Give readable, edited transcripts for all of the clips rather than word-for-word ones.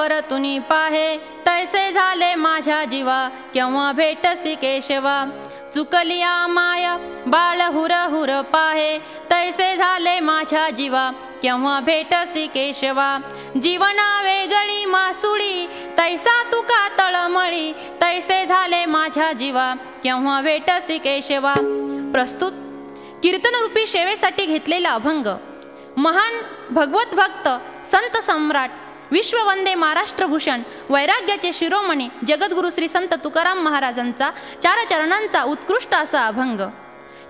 परतुनी पाहे तैसे झाले माझ्या जीवा, केव्हा भेटसी केशवा. चुकलिया माय बाळ हुर हुर पाहे तैसे झाले माझ्या जीवा, केव्हा भेटसी केशवा. जीवना वेगळी मासुळी तैसा तुका तळमळी, तैसे झाले माझ्या जीवा, केव्हा भेटसी केशवा. प्रस्तुत कीर्तनरूपी सेवेसाठी घेतलेला अभंग महान भगवत भक्त संत सम्राट विश्ववंदे महाराष्ट्रभूषण वैराग्याचे शिरोमणी जगद्गुरु श्री संत तुकाराम महाराजांचा 4 चरणांचा उत्कृष्ट असा अभंग.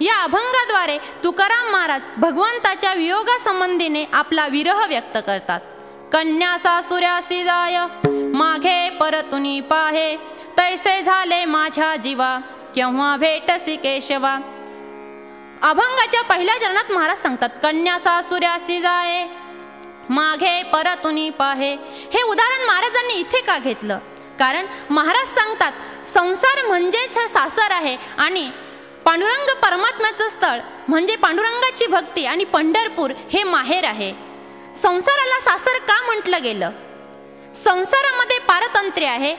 या अभंगाद्वारे तुकाराम महाराज भगवंताच्या वियोगासंबंधीने आपला विरह व्यक्त करतात. कन्या सासुऱ्यासी जाय माघे परतुनी पाहे तैसे झाले माझ्या जीवा, केव्हा भेटसी केशवा. अभंगाच्या पहिल्या चरणात महाराज सांगतात कन्या सासुऱ्यासी जाय माघे परतुनी पाहे. हे उदाहरण महाराजांनी इथे का घेतलं? कारण महाराज सांगतात संसार म्हणजेच हे सासर आहे आणि पांडुरंग परमात्म्याचं स्थळ म्हणजे पांडुरंगाची भक्ती आणि पंढरपूर हे माहेर आहे. संसाराला सासर का म्हटलं गेलं? संसारामध्ये पारतंत्र्य आहे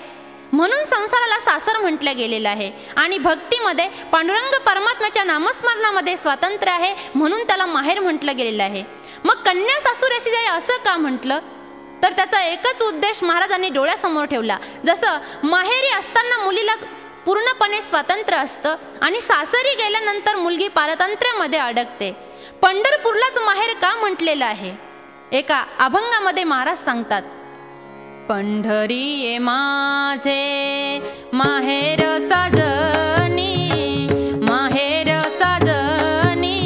म्हणून संसाराला सासर म्हटलं गेलेलं आहे आणि भक्तीमध्ये पांडुरंग परमात्म्याच्या नामस्मरणामध्ये स्वातंत्र्य आहे म्हणून त्याला माहेर म्हटलं गेलेलं आहे. मग कन्या सासुऱ्यासी जाय असं का म्हटलं? तर त्याचा एकच उद्देश महाराजांनी डोळ्यासमोर ठेवला. जसं माहेरी असताना मुलीला पूर्णपणे स्वातंत्र्य असतं आणि सासरी गेल्यानंतर मुलगी पारतंत्र्यामध्ये अडकते, पंढरपूरलाच माहेर का म्हटलेलं आहे? एका अभंगामध्ये महाराज सांगतात पंढरी ये माझे माहेर साजनी, माहेर साजनी,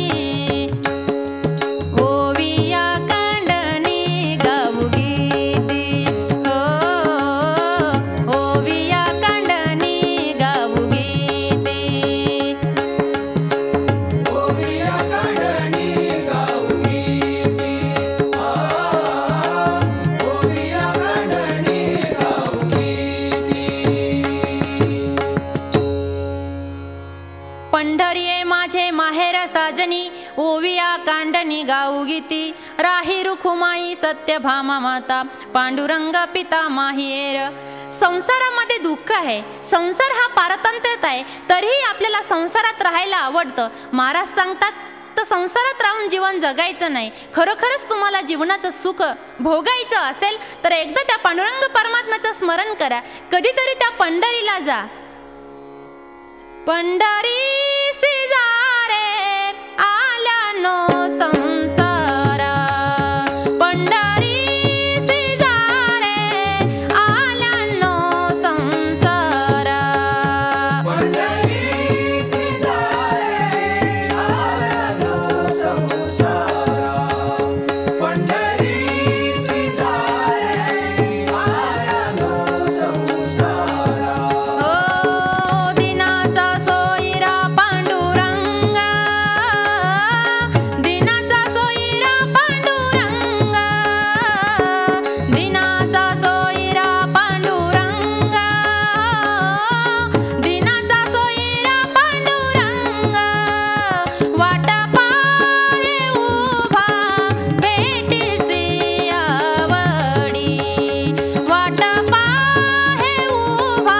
ओविया कांडणी गाऊ गीती, हो ओविया कांडणी गाऊ गीती, ओविया कांडणी गाऊ गीती, ओविया कांडणी गाऊ गीती. पंढरी ये माझे माहेर साजनी, ओविया कांडणी गाऊ गीती, राही रुखुमाई सत्यभामा माता, पांडुरंग पिता माहिर. संसारामध्ये दुःख आहे, संसार हा पारतंत्र्यात आहे, तरीही आपल्याला संसारात राहायला आवडतं. महाराज सांगतात तर संसारात राहून जीवन जगायचं नाही. खरोखरच तुम्हाला जीवनाचं सुख भोगायचं असेल तर एकदा त्या पांडुरंग परमात्म्याचं स्मरण करा, कधीतरी त्या पंढरीला जा. पंढरीसी जा रे आल्यानो संसारा, पंढरीसी जा रे आल्यानो संसारा, पंढरीसी जा रे आल्यानो संसारा, पंढरीसी जा रे आल्यानो संसारा. ओ दिनाचा सोयरा पांडुरंग, दिनाचा सोयरा पांडुरंग, दिनाचा सोयरा पांडुरंग, दिनाचा सोयरा पांडुरंग, वाट पाहे उभा भेटीसी आवडी, वाट पाहे उभा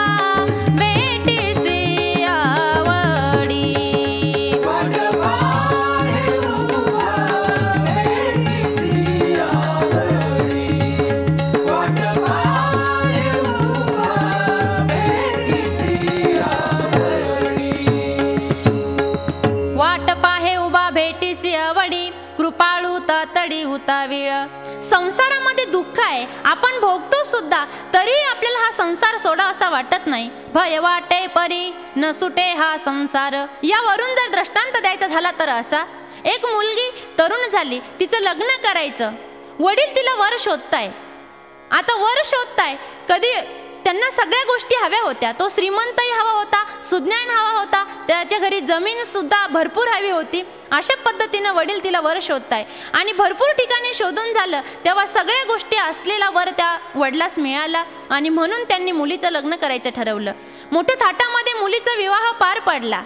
भेटीसी आवडी. वाट पाहे उभा भेटीसी आवडी, वाट पाहे उभा भेटीसी आवडी. वाट पाहे उभा भेटीसी आवडी, कृपाळू तातडी उतावीळ. संसारामध्ये दुःख आहे, आपण भोगतो सुद्धा, तरीही आपल्याला हा संसार सोडा असा वाटत नाही. भय वाटे परी न सुटे हा संसार. यावरून जर दृष्टांत द्यायचा झाला तर असा, एक मुलगी तरुण झाली, तिचं लग्न करायचं, वडील तिला वर शोधताय. आता वर शोधताय, कधी त्यांना सगळ्या गोष्टी हव्या होत्या. तो श्रीमंतही हवा होता, सुज्ञान हवा होता, त्याच्या घरी जमीन सुद्धा भरपूर हवी होती. अशा पद्धतीनं वडील तिला वर शोधताय आणि भरपूर ठिकाणी शोधून झालं तेव्हा सगळ्या गोष्टी असलेला वर त्या वडिलास मिळाला आणि म्हणून त्यांनी मुलीचं लग्न करायचं ठरवलं. मोठ्या थाटामध्ये मुलीचा विवाह पार पडला.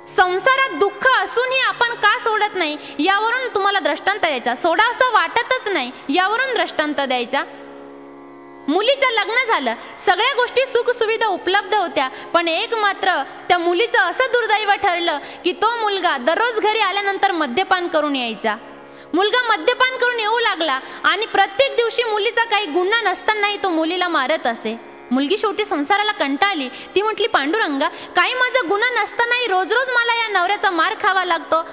संसारात दुःख असूनही आपण का सोडत नाही यावरून तुम्हाला दृष्टांत द्यायचा. सोडा असं वाटतच नाही यावरून दृष्टांत द्यायचा. मुलीचं लग्न झालं, सगळ्या गोष्टी सुखसुविधा उपलब्ध होत्या, पण एक मात्र त्या मुलीचं असं दुर्दैव ठरलं की तो मुलगा दररोज घरी आल्यानंतर मद्यपान करून यायचा. मुलगा मद्यपान करून येऊ लागला आणि प्रत्येक दिवशी मुलीचा काही गुन्हा नसतानाही तो मुलीला मारत असे. मुलगी शेवटी संसाराला कंटाळली. ती म्हटली, पांडुरंगा, काही माझा गुन्हा नसतानाही रोज रोज मला या नवऱ्याचा मार खावा लागतो.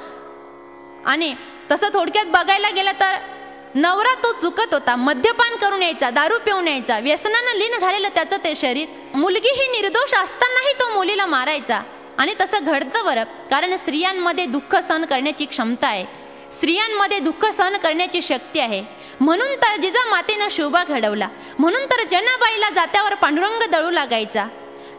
आणि तसं थोडक्यात बघायला गेलं तर नवरा तो चुकत होता. मद्यपान करून यायचा, दारू पिऊन यायचा, व्यसनानं लीन झालेलं त्याचं ते शरीर. मुलगी ही निर्दोष असतानाही तो मुलीला मारायचा. आणि तसं घडतं बरं, कारण स्त्रियांमध्ये दुःख सहन करण्याची क्षमता आहे, स्त्रियांमध्ये दुःख सहन करण्याची शक्ती आहे. म्हणून तर जिजामातेनं शोभा घडवला, म्हणून तर जनाबाईला जात्यावर पांडुरंग दळू लागायचा.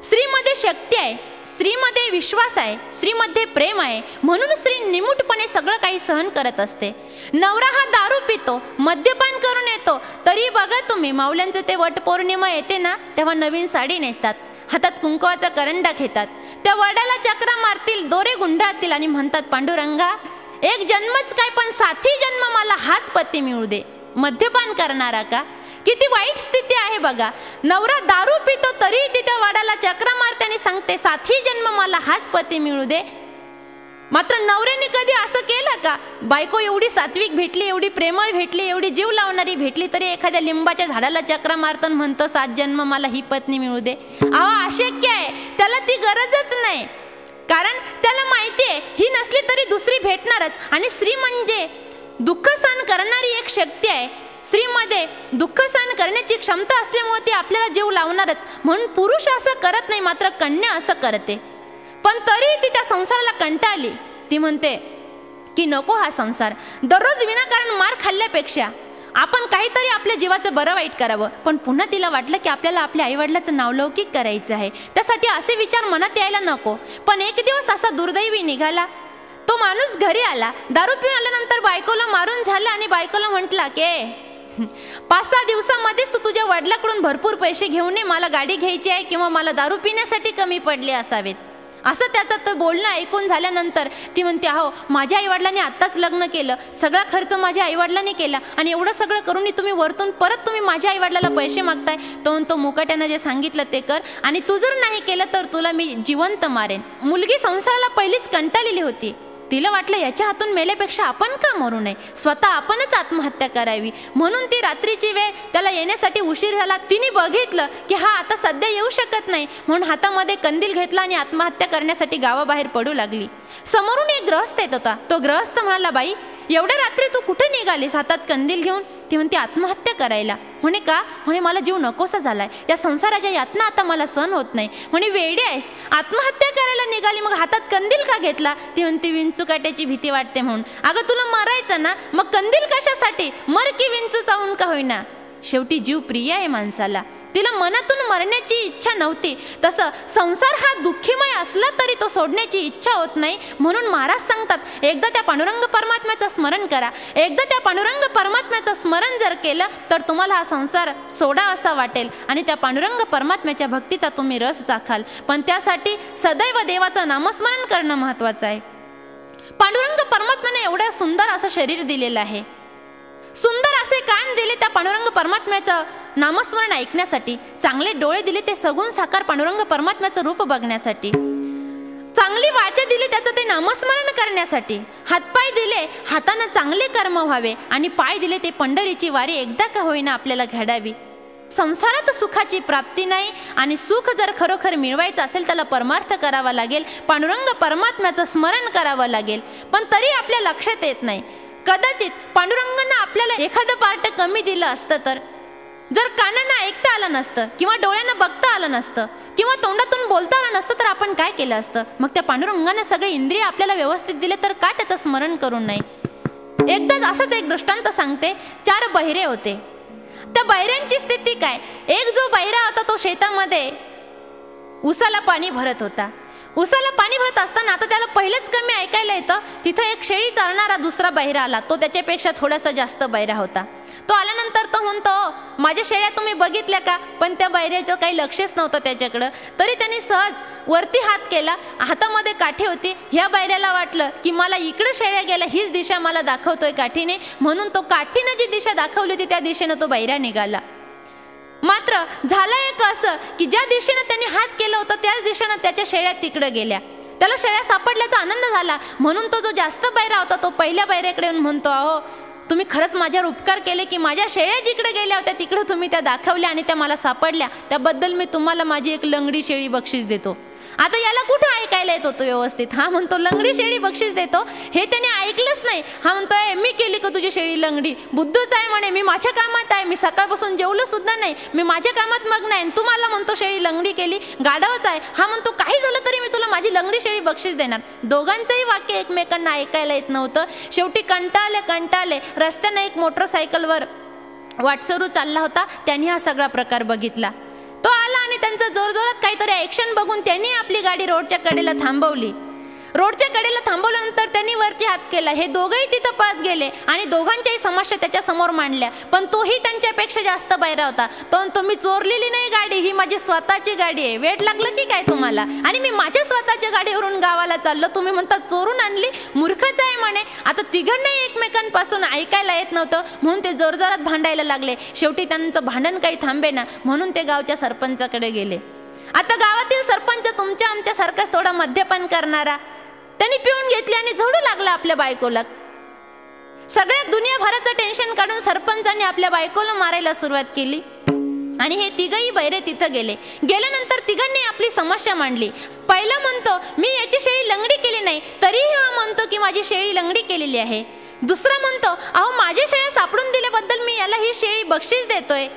स्त्रीमध्ये शक्ती आहे, स्त्रीमध्ये विश्वास आहे, स्त्रीमध्ये प्रेम आहे, म्हणून स्त्री निमूटपणे सगळं काही सहन करत असते. नवरा हा दारू पितो, मद्यपान करून येतो, तरी बघा तुम्ही माऊल्यांचं ते वट पौर्णिमा येते ना, तेव्हा नवीन साडी नेसतात, हातात कुंकवाचा करंडा घेतात, त्या वडाला चक्रा मारतील, दोरे गुंडाळतील आणि म्हणतात, पांडुरंगा, एक जन्मच काय पण 7 जन्म मला हाच पती मिळू दे. मद्यपान करणारा का? किती वाईट स्थिती आहे बघा. नवरा दारू पितो तरी ती त्या वडाला चक्रा मारते आणि सांगते 7 जन्म मला हाच पती मिळू दे. मात्र नवऱ्याने कधी असं केलं का? बायको एवढी सात्विक भेटली, एवढी प्रेमळ भेटली, एवढी जीव लावणारी भेटली, तरी एखाद्या लिंबाच्या झाडाला चक्रा मारतो आणि म्हणतो 7 जन्म मला ही पत्नी मिळू दे. अहो, अशक्य आहे, त्याला ती गरजच नाही. कारण त्याला माहिती आहे ही नसली तरी दुसरी भेटणारच. आणि स्त्री म्हणजे दुःख सहन करणारी एक शक्ती आहे. स्त्रीमध्ये दुःख सहन करण्याची क्षमता असल्यामुळे ती आपल्याला जीव लावणारच. म्हणून पुरुष असं करत नाही, मात्र कन्या असं करते. पण तरी ती त्या संसाराला कंटाळली. ती म्हणते की नको हा संसार. दररोज विनाकारण मार खाल्ल्यापेक्षा आपण काहीतरी आपल्या जीवाचं बरं वाईट करावं. पण पुन्हा तिला वाटलं की आपल्याला आपल्या आईवडिलाचं नावलौकिक करायचं आहे, त्यासाठी असे विचार मनात यायला नको. पण एक दिवस असा दुर्दैवी निघाला. तो माणूस घरी आला, दारू पिऊन आल्यानंतर बायकोला मारून झाला आणि बायकोला म्हटला की 5-6 दिवसामध्येच तू तुझ्या वडिलाकडून भरपूर पैसे घेऊन ये, मला गाडी घ्यायची आहे किंवा मला दारू पिण्यासाठी कमी पडले असावेत. असं त्याचं तो बोलणं ऐकून झाल्यानंतर ती म्हणते, अहो, माझ्या आईवडिलांनी आत्ताच लग्न केलं, सगळा खर्च माझ्या आईवडिलांनी केला आणि एवढं सगळं करून तुम्ही वरतून परत तुम्ही माझ्या आईवडिलाला पैसे मागताय. तो मुकाट्यानं जे सांगितलं ते कर, आणि तू जर नाही केलं तर तुला मी जिवंत मारेन. मुलगी संसाराला पहिलीच कंटाळलेली होती. तिला वाटलं याच्या हातून मेल्यापेक्षा आपण का मरू नये, स्वतः आपणच आत्महत्या करावी. म्हणून ती रात्रीची वेळ त्याला येण्यासाठी उशीर झाला. तिने बघितलं की हा आता सध्या येऊ शकत नाही, म्हणून हातामध्ये कंदील घेतला आणि आत्महत्या करण्यासाठी गावाबाहेर पडू लागली. समोरून एक ग्रहस्थ येत होता. तो ग्रहस्थ म्हणाला, बाई, एवढ्या रात्री तू कुठे निघालीस हातात कंदील घेऊन? ती म्हणते, आत्महत्या करायला. म्हणे का? म्हणे मला जीव नकोसा झालाय, या संसाराच्या यातना आता मला सहन होत नाही. म्हणे वेडी आहेस, आत्महत्या करायला निघाली, मग हातात कंदील का घेतला? ती म्हणते, विंचू काट्याची भीती वाटते म्हणून. अगं तुला मरायचं ना, मग कंदील कशासाठी? मर की विंचू चावून का होईना. शेवटी जीव प्रिय आहे माणसाला. तिला मनातून मरण्याची इच्छा नव्हती. तसं संसार हा दुःखीमय असला तरी तो सोडण्याची इच्छा होत नाही. म्हणून महाराज सांगतात, एकदा त्या पांडुरंग परमात्म्याचं स्मरण करा. एकदा त्या पांडुरंग परमात्म्याचं स्मरण जर केलं तर तुम्हाला हा संसार सोडा असा वाटेल आणि त्या पांडुरंग परमात्म्याच्या भक्तीचा तुम्ही रस चाखाल. पण त्यासाठी सदैव देवाचं नामस्मरण करणं महत्वाचं आहे. पांडुरंग परमात्म्याने एवढं सुंदर असं शरीर दिलेलं आहे, सुंदर असे कान दिले त्या पांडुरंग परमात्म्याचं नामस्मरण ऐकण्यासाठी, चांगले डोळे दिले ते सगुण साकार पांडुरंग परमात्म्याचं रूप बघण्यासाठी, चांगली वाचा दिली त्याचं ते नामस्मरण करण्यासाठी, हातपाय दिले हाताने चांगले कर्म व्हावे आणि पाय दिले ते पंढरीची वारी एकदा का होईना आपल्याला घडावी. संसारात सुखाची प्राप्ती नाही आणि सुख जर खरोखर मिळवायचं असेल त्याला परमार्थ करावा लागेल, पांडुरंग परमात्म्याचं स्मरण करावं लागेल. पण तरी आपल्या लक्षात येत नाही. कदाचित पांडुरंगांना आपल्याला एखादं पार्ट कमी दिलं असतं तर, जर कानांना ऐकता आलं नसतं किंवा डोळ्यांना बघता आलं नसतं किंवा तोंडातून बोलता आलं नसतं तर आपण काय केलं असतं? मग त्या पांडुरंगाने सगळे इंद्रिय आपल्याला व्यवस्थित दिले तर काय त्याचं स्मरण करून नाही? एकदाच असंच एक दृष्टांत सांगते. 4 बहिरे होते. त्या बहिऱ्यांची स्थिती काय? एक जो बहिरा होता तो शेतामध्ये उसाला पाणी भरत होता. उसाला पाणी भरत असताना आता त्याला पहिलेच कमी ऐकायला येतं. तिथं एक शेळी चालणारा दुसरा बहिरा आला. तो त्याच्यापेक्षा थोडासा जास्त बहिरा होता. तो आल्यानंतर तो म्हणतो, माझ्या शेळ्या तुम्ही बघितल्या का? पण त्या बहिऱ्याचं काही लक्षच नव्हतं त्याच्याकडं. तरी त्यांनी सहज वरती हात केला, हातामध्ये काठी होती. ह्या बहिऱ्याला वाटलं की मला इकडं शेळ्या गेल्या, हीच दिशा मला दाखवतोय काठीने, म्हणून तो काठीने जी दिशा दाखवली होती त्या दिशेनं तो बहिरा निघाला. मात्र झालं एक असं की ज्या दिशेनं त्यांनी हात केलं होतं त्याच दिशेनं त्याच्या शेळ्या तिकडे गेल्या. त्याला शेळ्या सापडल्याचा आनंद झाला. म्हणून तो जो जास्त पायरा होता तो पहिल्या पायऱ्याकडे येऊन म्हणतो, अहो तुम्ही खरंच माझ्यावर उपकार केले की माझ्या शेळ्या जिकडे गेल्या होत्या तिकडे तुम्ही त्या दाखवल्या आणि त्या मला सापडल्या, त्याबद्दल मी तुम्हाला माझी एक लंगडी शेळी बक्षीस देतो. आता याला कुठे ऐकायला येत होतं व्यवस्थित. हा म्हणतो लंगडी शेळी बक्षीस देतो, हे त्याने ऐकलंच नाही. हा म्हणतोय मी केली का तुझी शेळी लंगडी? बुद्धूच आहे म्हणे, मी माझ्या कामात आहे, मी सकाळपासून जेवलो सुद्धा नाही, मी माझ्या कामात मग्न आहे, तुम्हाला म्हणतो शेळी लंगडी केली, गाढवच आहे. हा म्हणतो काही झालं तरी मी तुला माझी लंगडी शेळी बक्षीस देणार. दोघांचंही वाक्य एकमेकांना ऐकायला येत नव्हतं. शेवटी कंटाळले रस्त्यानं एक मोटरसायकलवर वाटसरू चालला होता. त्यांनी हा सगळा प्रकार बघितला. तो आला आणि त्यांचं जोरजोरात काहीतरी ॲक्शन बघून त्यांनी आपली गाडी रोडच्या कडेला थांबवली. रोडच्या कडेला थांबवल्यानंतर त्यांनी वरती हात केला. हे दोघंही तिथं पळत गेले आणि दोघांच्याही समस्या त्याच्या समोर मांडल्या. पण तोही त्यांच्यापेक्षा जास्त बाहेर होता. तो म्हणतो मी चोरलेली नाही गाडी, ही माझी स्वतःची गाडी आहे. वेट लागलं की काय तुम्हाला? आणि मी माझ्या स्वतःच्या गाडीवरून गावाला चाललो, तुम्ही म्हणता चोरून आणली, मूर्खच आहे म्हणे. आता तिघांनाही एकमेकांपासून ऐकायला येत नव्हतं म्हणून ते जोरजोरात भांडायला लागले. शेवटी त्यांचं भांडण काही थांबेना म्हणून ते गावच्या सरपंचाकडे गेले. आता गावातील सरपंच तुमच्या आमच्यासारखाच थोडा मद्यपान करणारा, त्यांनी पिऊन घेतली आणि झोडू लागला आपल्या बायकोला. सगळ्या दुनियाभराचं टेन्शन काढून सरपंचांनी आपल्या बायकोला मारायला सुरुवात केली आणि हे तिघही बैरे तिथं गेले. गेल्यानंतर तिघांनी आपली समस्या मांडली. पहिला म्हणतो मी याची शेळी लंगडी केली नाही, तरीही हा म्हणतो की माझी शेळी लंगडी केलेली आहे. दुसरा म्हणतो अहो माझी शेळ्या सापडून दिल्याबद्दल मी याला ही शेळी बक्षीस देतोय.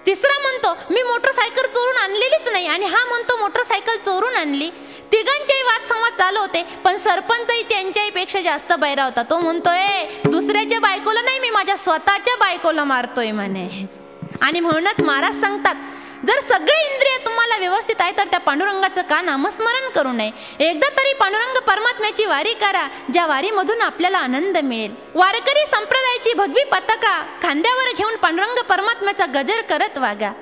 तिसरा म्हणतो मी मोटरसायकल चोरून आणलेलीच नाही आणि हा म्हणतो मोटरसायकल चोरून आणली. तिघांचेही वाद संवाद चालू होते पण सरपंचही त्यांच्याही पेक्षा जास्त बैरा होता. तो म्हणतोय दुसऱ्याच्या बायकोला नाही, मी माझ्या स्वतःच्या बायकोला मारतोय म्हणे. आणि म्हणूनच महाराज सांगतात जर सगळे इंद्रिय तुम्हाला व्यवस्थित आहे तर त्या पांडुरंगाचं का नामस्मरण करू नये. एकदा तरी पांडुरंग परमात्म्याची वारी करा, ज्या वारीमधून आपल्याला आनंद मिळेल. वारकरी संप्रदायाची भगवी पताका खांद्यावर घेऊन पांडुरंग परमात्म्याचा गजर करत वागा.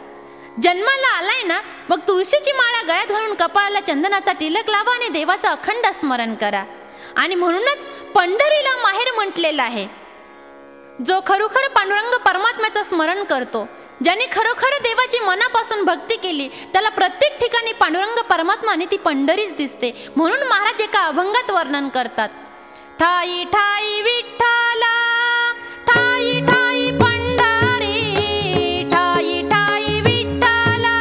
जन्माला आलाय ना, मग तुळशीची माळा गळ्यात घालून कपाळाला चंदनाचा टिलक लावा आणि देवाचं अखंड स्मरण करा. आणि म्हणूनच पंढरीला माहेर म्हटलेलं आहे. जो खरोखर पांडुरंग परमात्म्याचं स्मरण करतो, ज्याने खरोखर देवाची मनापासून भक्ती केली, त्याला प्रत्येक ठिकाणी पांडुरंग परमात्मा आणि ती पंढरीच दिसते. म्हणून महाराज एका अभंगात वर्णन करतात, ठाई ठाई विठ्ठला, ठाई ठाई पंढरी, ठाई ठाई विठ्ठला,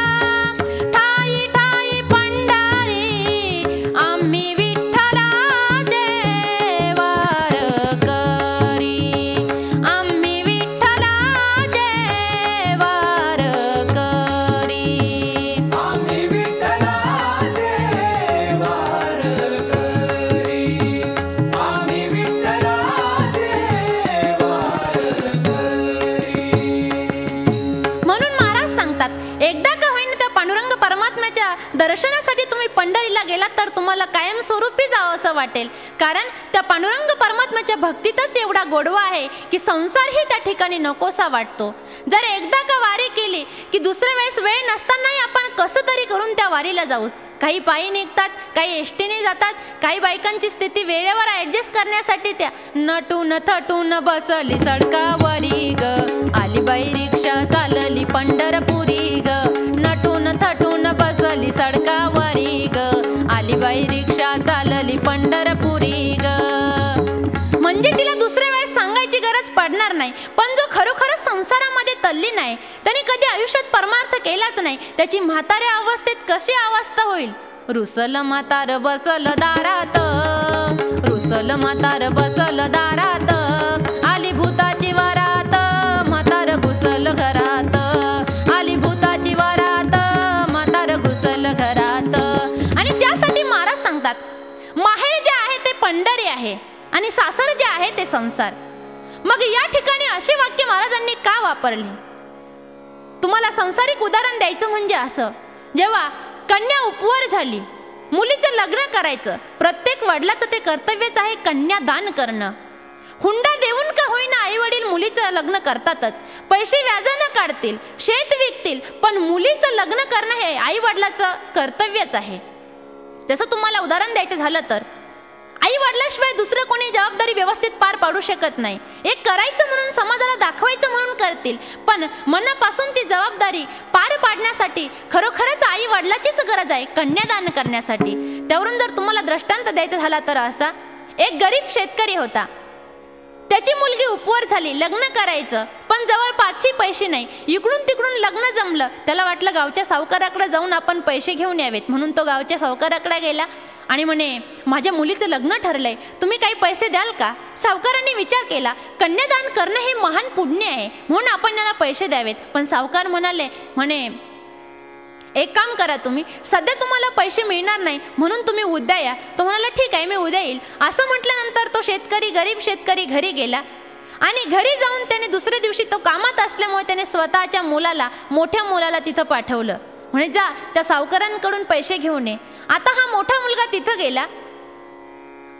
ठाई ठाई पंढरी, आम्ही विठ्ठलाचे वारकरी, आम्ही विठ्ठलाचे वारकरी, आम्ही विठ्ठलाचे वारकरी, आम्ही विठ्ठलाचे वारकरी. म्हणून महाराज सांगतात एकदा का होईना त्या पांडुरंग परमात्म्याच्या दर्शनासाठी तुम्ही पंढरीला गेलात तर तुम्हाला कायमस्वरूपी जावं असं वाटेल. कारण त्या पांडुरंग परमात्म्याच्या भक्तीतच एवढा गोडवा आहे की संसारही त्या ठिकाणी नकोसा वाटतो. जर एकदा का वारी केली की दुसऱ्या वेळेस वेळ नसतानाही आपण कसं तरी करून त्या वारीला जाऊच. काही पायी निघतात, काही एसटीने जातात, काही बायकांची स्थिती वेळेवर ऍडजस्ट करण्यासाठी त्या नटून थटून बसली सडकावरी ग, आली बाई रिक्षा चालली पंढरपुरी ग, नटून थटून बसली सडकावरी ग, आली बाई रिक्षा चालली पंढरपुरी ग. म्हणजे तिला दुसऱ्या वेळेस सांगायची गरज पडणार नाही. पण जो खरोखरच संसारामध्ये तल्लीन आहे, त्याने कधी आयुष्यात परमार्थ केलाच नाही, त्याची म्हाताऱ्या अवस्थेत कशी अवस्था होईल. रुसल म्हातार बसल दारात, रुसल म्हातार बसल दारात, आली भूताची वरात, म्हातार घुसल घरात, आली भूताची वरात, म्हातार घुसल घरात. आणि त्यासाठी महाराज सांगतात माहेर जे आहे ते पंढरी आहे आणि सासर जे आहे ते संसार. मग या ठिकाणी असे वाक्य महाराजांनी का वापरले? तुम्हाला संसारिक उदाहरण द्यायचं म्हणजे असं, जेव्हा कन्या उपवर झाली, मुलीचं लग्न करायचं, प्रत्येक वडिलाचं ते कर्तव्यच आहे कन्यादान करणं. हुंडा देऊन का होईना आई वडील मुलीचं लग्न करतातच. पैसे व्याजानं काढतील, शेत विकतील, पण मुलीचं लग्न करणं हे आई वडिलाचं कर्तव्यच आहे. जसं तुम्हाला उदाहरण द्यायचं झालं तर आई वडिलांशिवाय दुसरं कोणी जबाबदारी व्यवस्थित पार पाडू शकत नाही. एक करायचं म्हणून, समाजाला दाखवायचं म्हणून करतील, पण मनापासून ती जबाबदारी पार पाडण्यासाठी खरोखरच आई वडिलाचीच गरज आहे, कन्यादान करण्यासाठी. त्यावरून जर तुम्हाला दृष्टांत द्यायचा झाला तर असा, एक गरीब शेतकरी होता. त्याची मुलगी उपवर झाली, लग्न करायचं, पण जवळ 5 पैसे नाही. इकडून तिकडून लग्न जमलं. त्याला वाटलं गावच्या सावकाराकडे जाऊन आपण पैसे घेऊन यावेत, म्हणून तो गावच्या सावकाराकडे गेला आणि म्हणे, माझ्या मुलीचं लग्न ठरलंय, तुम्ही काही पैसे द्याल का? सावकारांनी विचार केला, कन्यादान करणं हे महान पुण्य आहे, म्हणून आपण याला पैसे द्यावेत. पण सावकार म्हणे, एक काम करा, तुम्ही सध्या तुम्हाला पैसे मिळणार नाही, म्हणून तुम्ही उद्या या. तो म्हणाला, ठीक आहे, मी उद्या येईल. असं म्हटल्यानंतर तो शेतकरी, गरीब शेतकरी घरी गेला आणि घरी जाऊन त्याने दुसऱ्या दिवशी, तो कामात असल्यामुळे त्याने स्वतःच्या मुलाला, मोठ्या मुलाला तिथं पाठवलं. म्हणे, जा त्या सावकारांकडून पैसे घेऊन ये. आता हा मोठा मुलगा तिथं गेला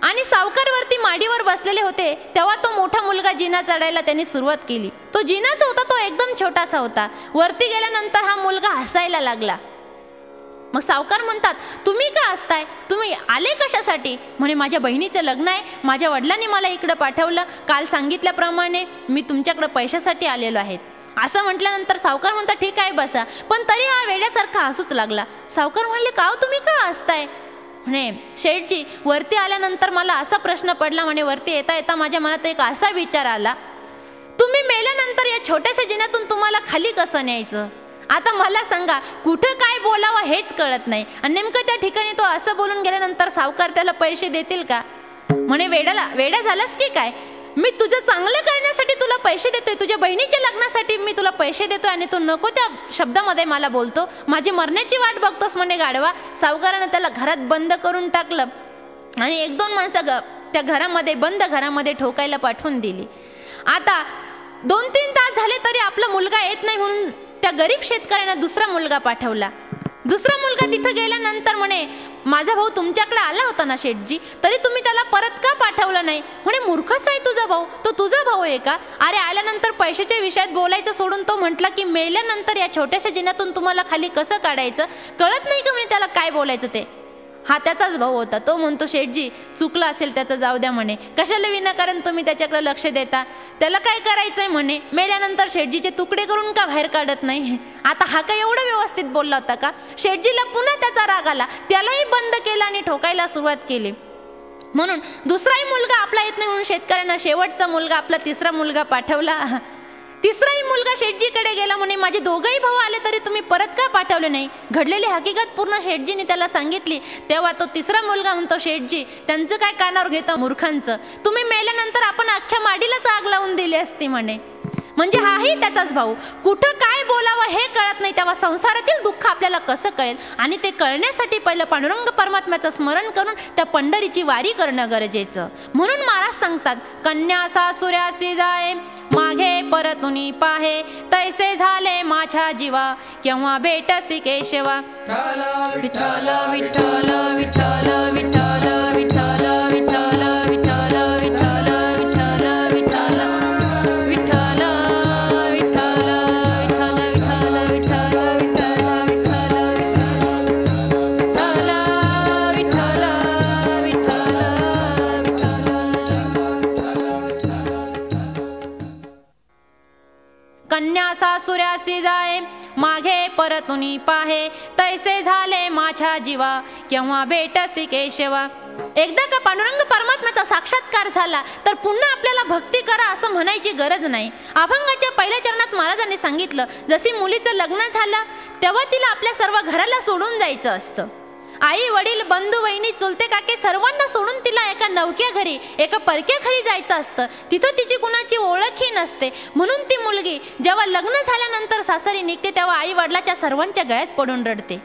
आणि सावकारवरती माडीवर बसलेले होते, तेव्हा तो मोठा मुलगा जिना चढायला त्यांनी सुरुवात केली. तो जिनाच होता, तो एकदम छोटासा होता. वरती गेल्यानंतर हा मुलगा हसायला लागला. मग सावकार म्हणतात, तुम्ही का हसताय, तुम्ही आले कशासाठी? म्हणे, माझ्या बहिणीचं लग्न आहे, माझ्या वडिलांनी मला इकडं पाठवलं, काल सांगितल्याप्रमाणे मी तुमच्याकडे पैशासाठी आलेलो आहे. असं म्हटल्यानंतर सावकार म्हणतात, ठीक आहे, बसा. पण तरी हा वेड्यासारखा हसूच लागला. सावकार म्हणले, का तुम्ही का हसताय? म्हणे, शेठजी, वरती आल्यानंतर मला असा प्रश्न पडला. म्हणे, वरती येता येता माझ्या मनात एक असा विचार आला, तुम्ही मेल्यानंतर या छोट्याशा जिन्यातून तुम्हाला खाली कसं न्यायचं? आता मला सांगा, कुठं काय बोलावं हेच कळत नाही. आणि नेमकं त्या ठिकाणी तो असं बोलून गेल्यानंतर सावकार त्याला पैसे देतील का? म्हणे, वेडा झालास की काय? मी तुझं चांगलं करण्यासाठी तुला पैसे देतोय, तुझ्या बहिणीच्या लग्नासाठी मी तुला पैसे देतोय आणि तू नको त्या शब्दामध्ये मला बोलतो, माझी मरण्याची वाट बघतोस. म्हणे, गाढवा. सावकारानं त्याला घरात बंद करून टाकलं आणि 1-2 माणसं त्या घरामध्ये, बंद घरामध्ये ठोकायला पाठवून दिली. आता 2-3 तास झाले तरी आपला मुलगा येत नाही, म्हणून त्या गरीब शेतकऱ्यानं दुसरा मुलगा पाठवला. दुसरा मुलगा तिथं गेल्यानंतर म्हणे, माझा भाऊ तुमच्याकडे आला होता ना शेठजी, तरी तुम्ही त्याला परत का पाठवलं नाही? म्हणे, मूर्खच आहे तुझा भाऊ, तो तुझा भाऊ आहे का? अरे, आल्यानंतर पैशाच्या विषयात बोलायचं सोडून तो म्हटला की मेल्यानंतर या छोट्याशा जिन्यातून तुम्हाला खाली कसं काढायचं कळत नाही का? म्हणे, त्याला काय बोलायचं ते. हा त्याचाच भाऊ होता. तो म्हणतो, शेठजी चुकला असेल त्याचं, जाऊ द्या. म्हणे, कशाला विनाकारण तुम्ही त्याच्याकडे लक्ष देता? त्याला काय करायचंय? म्हणे, मेल्यानंतर शेठजीचे तुकडे करून का बाहेर काढत नाही? आता हा काय एवढं व्यवस्थित बोलला होता का? शेठजीला पुन्हा त्याचा राग आला, त्यालाही बंद केला आणि ठोकायला सुरुवात केली. म्हणून दुसराही मुलगा आपला येत नाही, म्हणून शेतकऱ्यांना शेवटचा मुलगा, आपला तिसरा मुलगा पाठवला. तिसराही मुलगा शेठजीकडे गेला. म्हणे, माझे दोघंही भाऊ आले तरी तुम्ही परत का पाठवले नाही? घडलेली हकीकत पूर्ण शेठजीने त्याला सांगितली. तेव्हा तो तिसरा मुलगा म्हणतो, शेठजी, त्यांचं काय कानावर घेता मूर्खांचं, तुम्ही मेल्यानंतर आपण अख्ख्या माडीलाच आग लावून दिली असती. म्हणे, म्हणजे हाही त्याचाच भाऊ. कुठं काय बोलावं हे कळत नाही, तेव्हा संसारातील दुःख आपल्याला कसं कळेल? आणि ते कळण्यासाठी पहिलं पांडुरंग परमात्म्याचं स्मरण करून त्या पंढरीची वारी करणं गरजेचं. म्हणून महाराज सांगतात, कन्या सासुऱ्यासी जाय, मागे परतुनी पाहे, तैसे झाले माझ्या जीवा, केव्हा भेटसी केशवा. विठ्ठल विठ्ठल विठ्ठल विठ्ठल विठ्ठल विठ्ठल विठ्ठल विठ्ठल विठ्ठल विठ्ठल विठ्ठल कन्या सासुऱ्यासी जाय, मागे परतुनी पाहे, तैसे झाले माझ्या जीवा, केव्हा भेटसी केशवा. एकदा का पांडुरंग परमात्म्याचा साक्षात्कार झाला तर पुन्हा आपल्याला भक्ती करा असं म्हणायची गरज नाही. अभंगाच्या पहिल्या चरणात महाराजांनी सांगितलं, जशी मुलीचं लग्न झालं तेव्हा तिला आपल्या सर्व घराला सोडून जायचं असतं. आई वडील बंधू वहिनी चुलते काके सर्वांना सोडून तिला एका नवक्या घरी, एका परक्या घरी जायचं असतं. तिथं तिची कुणाची ओळखही नसते. म्हणून ती मुलगी जेव्हा लग्न झाल्यानंतर सासरी निघते तेव्हा आई वडिलाच्या सर्वांच्या गळ्यात पडून रडते.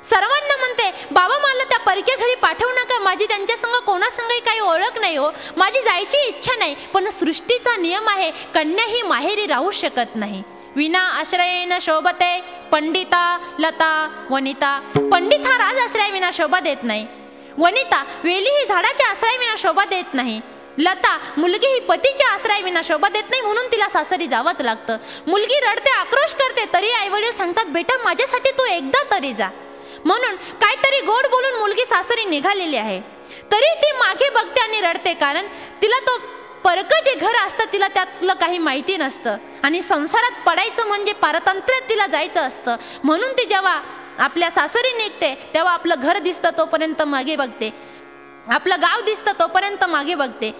सर्वांना म्हणते, बाबा मला त्या परक्या घरी पाठवू नका, माझी त्यांच्यासंग कोणासंगही काही ओळख नाही हो, माझी जायची इच्छा नाही. पण सृष्टीचा नियम आहे, कन्या ही माहेरी राहू शकत नाही. विना आश्रयेन शोभते पंडिता लता वनिता. पंडित हा राज आश्रयाविना शोभा देत नाही. वनिता वेली ही झाडाच्या आश्रयाविना शोभा देत नाही. लता मुलगी ही पतीच्या आश्रयाविना शोभा देत नाही, म्हणून तिला सासरी जावंच लागतं. मुलगी रडते, आक्रोश करते, तरी आईवडील सांगतात, बेटा माझ्यासाठी तू एकदा तरी जा. म्हणून काहीतरी गोड बोलून मुलगी सासरी निघालेली आहे, तरी ती मागे बघते आणि रडते, कारण तिला तो परकं जे घर असतं तिला त्यातलं काही माहिती नसतं आणि संसारात पडायचं म्हणजे पारतंत्र्यात तिला जायचं असतं. म्हणून ती जेव्हा आपल्या सासरी निघते तेव्हा आपलं घर दिसतं तोपर्यंत मागे बघते, आपलं गाव दिसतं तोपर्यंत मागे बघते,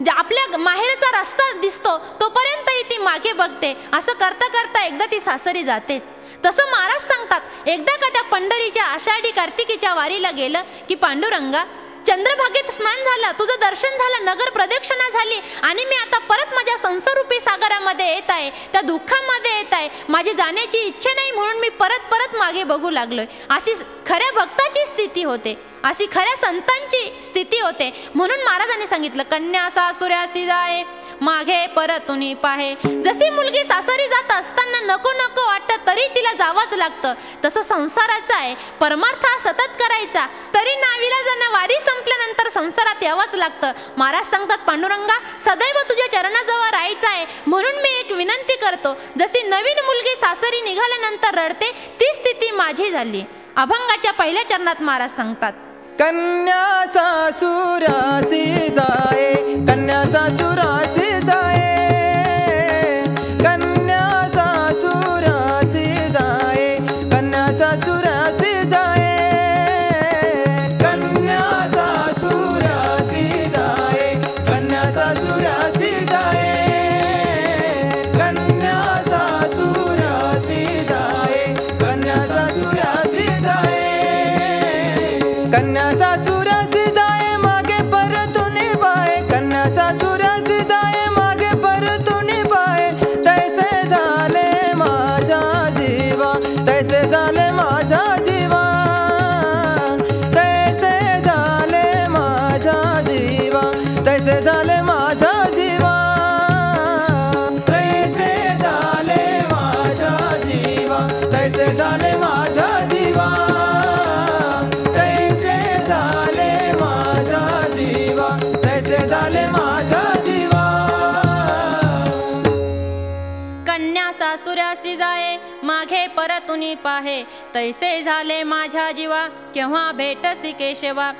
जे आपल्या माहेरचा रस्ता दिसतो तोपर्यंतही ती मागे बघते. असं करता करता एकदा ती सासरी जातेच. तसं महाराज सांगतात, एकदा का त्या पंढरीच्या आषाढी कार्तिकीच्या वारीला गेलं की पांडुरंगा, चंद्रभागेत स्नान झालं, तुझं दर्शन झालं, नगर प्रदक्षिणा झाली आणि मी आता परत माझ्या संसारूपी सागरामध्ये येत आहे, त्या दुःखामध्ये येत आहे, माझी जाण्याची इच्छा नाही म्हणून मी परत परत मागे बघू लागलोय. अशी खऱ्या भक्ताची स्थिती होते, अशी खऱ्या संतांची स्थिती होते. म्हणून महाराजांनी सांगितलं, कन्या सासुऱ्यासी जाये मागे परतुनी पाहे. जशी मुलगी सासरी जात असताना नको नको वाटतं तरी तिला जावंच लागतं, तसं संसाराचं आहे. परमार्थ हा सतत करायचा, तरी नाविलाजानं वारी संपल्यानंतर संसारात यावंच लागतं. महाराज सांगतात, पांडुरंगा सदैव तुझ्या चरणाजवळ राहायचं आहे, म्हणून मी एक विनंती करतो, जशी नवीन मुलगी सासरी निघाल्यानंतर रडते ती स्थिती माझी झाली. अभंगाच्या पहिल्या चरणात महाराज सांगतात, कन्या सासुरासी जाये, कन्या सासुरासी जाये, कन्या सासुरासी जाये, कन्या सासुरासी जाये, कन्या सासुरासी जाये, कन्या सासुरासी जाये, कन्या सासुरासी जाये, कन्या सासुरासी जाये, कन्या सासुरासी जाये मागे परतून पाहे, कन्या सासुरासी जाये मागे परतून पाहे. तैसे झाले माझ्या जीवा, तैसे झाले माझ्या जीवा, तैसे झाले माझ्या जीवा, तैसे झाले माझ्या जीवा, तैसे झाले माझ्या जीवा, तैसे झाले माझ्या जीवा, झाले माझा जीवा. कन्या सासुऱ्यासी जाये मागे परतुनी पाहे, तैसे झाले माझ्या जीवा केव्हा भेटसी केशवा.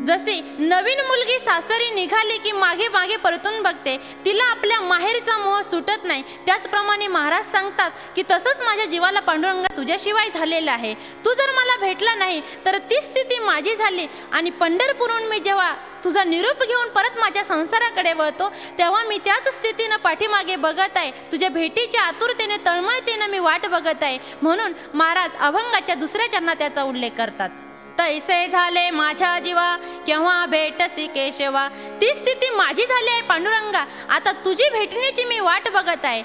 जशी नवीन मुलगी सासरी निघाली की मागे मागे परतून बघते, तिला आपल्या माहेरचा मोह सुटत नाही. त्याचप्रमाणे महाराज सांगतात की तसंच माझ्या जीवाला पांडुरंगा तुझ्याशिवाय झालेलं आहे. तू जर मला भेटला नाही तर ती स्थिती माझी झाली आणि पंढरपूरहून मी जेव्हा तुझा निरोप घेऊन परत माझ्या संसाराकडे वळतो तेव्हा मी त्याच स्थितीनं पाठीमागे बघत आहे, तुझ्या भेटीच्या आतुरतेने तळमळतेने मी वाट बघत आहे. म्हणून महाराज अभंगाच्या दुसऱ्या चरणात त्याचा उल्लेख करतात, तैसे झाले माझ्या जीवा केव्हा भेटसी केशवा. ती स्थिती माझी झाली आहे पांडुरंगा, आता तुझी भेटण्याची मी वाट बघत आहे.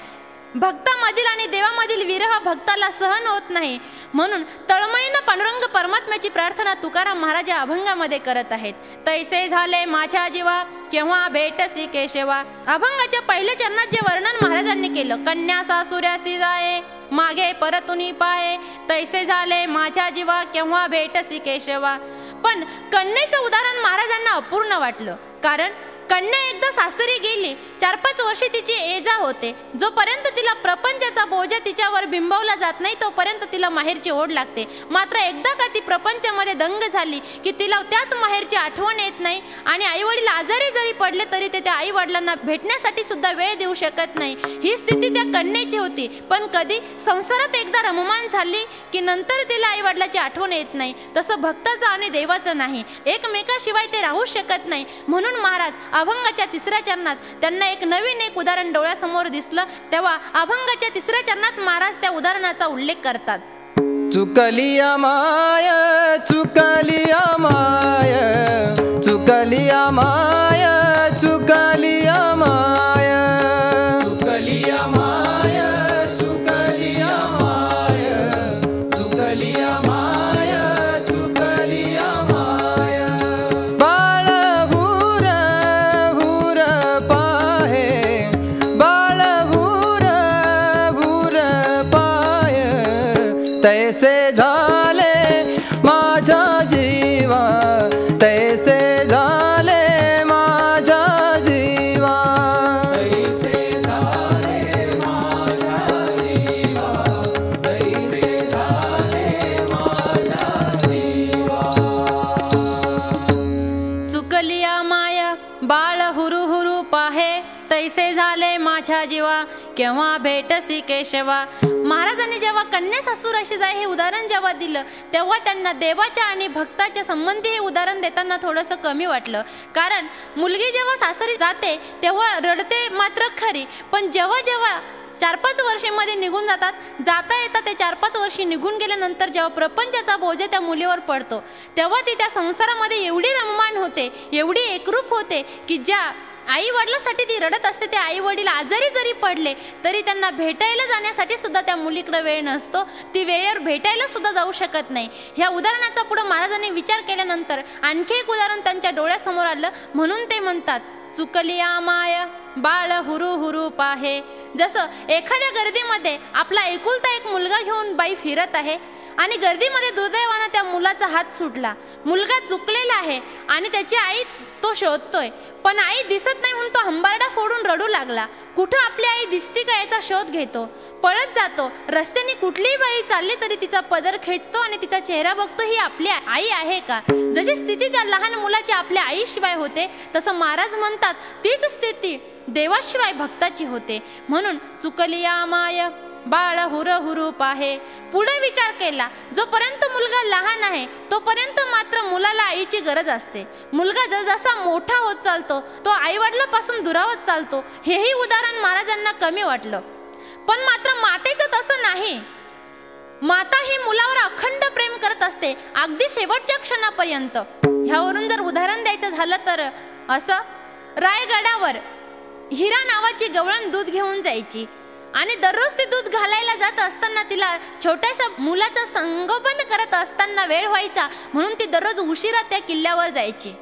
भक्तामधील आणि देवामधील विरह भक्ताला सहन होत नाही, म्हणून तळमळीनं पांडुरंग परमात्म्याची प्रार्थना तुकाराम महाराज या अभंगामध्ये करत आहेत. तैसे झाले माझ्या जीवा केव्हा भेटसी केशवा. अभंगाच्या पहिल्या चरणात जे वर्णन महाराजांनी केलं, कन्या सासुऱ्यासी जाये मागे परतुनी पाहे, तैसे झाले माझ्या जीवा केव्हा भेटसी केशवा. पण कन्येचं उदाहरण महाराजांना अपूर्ण वाटलं, कारण कन्या एकदा सासरी गेली, 4-5 वर्षे तिची एजा होते. जोपर्यंत तिला प्रपंचाचा बोजा तिच्यावर बिंबवला जात नाही तोपर्यंत तिला माहेरची ओढ लागते. मात्र एकदा का ती प्रपंचामध्ये दंग झाली की तिला त्याच माहेरची आठवण येत नाही आणि आईवडील आजारी जरी पडले तरी ते त्या आई वडिलांना भेटण्यासाठी सुद्धा वेळ देऊ शकत नाही. ही स्थिती त्या कन्येची होती. पण कधी संसारात एकदा रममान झाली की नंतर तिला आई वडिलाची आठवण येत नाही. तसं भक्ताचं आणि देवाचं नाही, एकमेकाशिवाय ते राहू शकत नाही. म्हणून महाराज अभंगाच्या तिसऱ्या चरणात त्यांना एक नवीन उदाहरण डोळ्यासमोर दिसलं, तेव्हा अभंगाच्या तिसऱ्या चरणात महाराज त्या उदाहरणाचा उल्लेख करतात. चुकलिया माय, चुकलिया माय, चुकलिया माय, चुकलिया माय, चुकलिया माय, चुकलिया माय, चुकलिया माय, चुकलिया माय. बाळ हुर हुर पाहे, बाळ हुर हुर पाय, तैसे झाले माझ्या जीवा, तैसे झाले चुकलिया माया बाळ हुरू हुरू पाहे, तैसे झाले माझ्या जीवा केव्हा भेटसी केशवा. महाराजांनी जेव्हा कन्या सासूर अशी जाय हे उदाहरण जेव्हा दिलं, तेव्हा त्यांना देवाच्या आणि भक्ताच्या संबंधी हे उदाहरण देताना थोडंसं कमी वाटलं. कारण मुलगी जेव्हा सासरी जाते तेव्हा रडते मात्र खरी, पण जेव्हा जेव्हा 4-5 वर्षांमध्ये निघून जाता येतात ते 4-5 वर्षी निघून गेल्यानंतर जेव्हा प्रपंचाचा बोजा त्या मुलीवर पडतो, तेव्हा ती त्या संसारामध्ये एवढी रममाण होते, एवढी एकरूप होते की ज्या आई वडिलांसाठी ती रडत असते, ते आई वडील आजारी जरी पडले तरी त्यांना भेटायला जाण्यासाठी सुद्धा त्या मुलीकडे वेळ नसतो, ती वेळेवर भेटायला सुद्धा जाऊ शकत नाही. ह्या उदाहरणाचा पुढे महाराजांनी विचार केल्यानंतर आणखी एक उदाहरण त्यांच्या डोळ्यासमोर आलं. म्हणून ते म्हणतात, चुकलिया माया बाळ हुरू हुरू पाहे. जसं एखाद्या गर्दीमध्ये आपला एकुलता एक मुलगा घेऊन बाई फिरत आहे आणि गर्दीमध्ये दुर्दैवानं त्या मुलाचा हात सुटला, मुलगा चुकलेला आहे आणि त्याची आई तो शोधतोय, पण आई दिसत नाही म्हणून तो हंबारडा फोडून रडू लागला. कुठं आपली आई दिसती का याचा शोध घेतो, पळत जातो, रस्त्याने कुठलीही बाई चालली तरी तिचा पदर खेचतो आणि तिचा चेहरा बघतो, ही आपली आई आहे का. जशी स्थिती त्या लहान मुलाची आपल्या आईशिवाय होते, तसं महाराज म्हणतात तीच स्थिती देवाशिवाय भक्ताची होते. म्हणून चुकलिया माय बाळ हुर हुरू पाहे. पुढे विचार केला, जोपर्यंत मुलगा लहान आहे तोपर्यंत मात्र मुलाला आईची गरज असते. मुलगा जसा मोठा होत चालतो तो आई वडिलांपासून दुरावत चालतो. हेही उदाहरण महाराजांना कमी वाटलं. पण मात्र मातेचं तसं नाही. माता ही मुलावर अखंड प्रेम करत असते, अगदी शेवटच्या क्षणापर्यंत. ह्यावरून जर उदाहरण द्यायचं झालं तर असं, रायगडावर हिरा नावाची गवळण दूध घेऊन जायची आणि दररोज ते दूध घालायला जात असताना तिला छोट्याशा मुलाचं संगोपन करत असताना वेळ व्हायचा, म्हणून ती दररोज उशिरा त्या किल्ल्यावर जायची.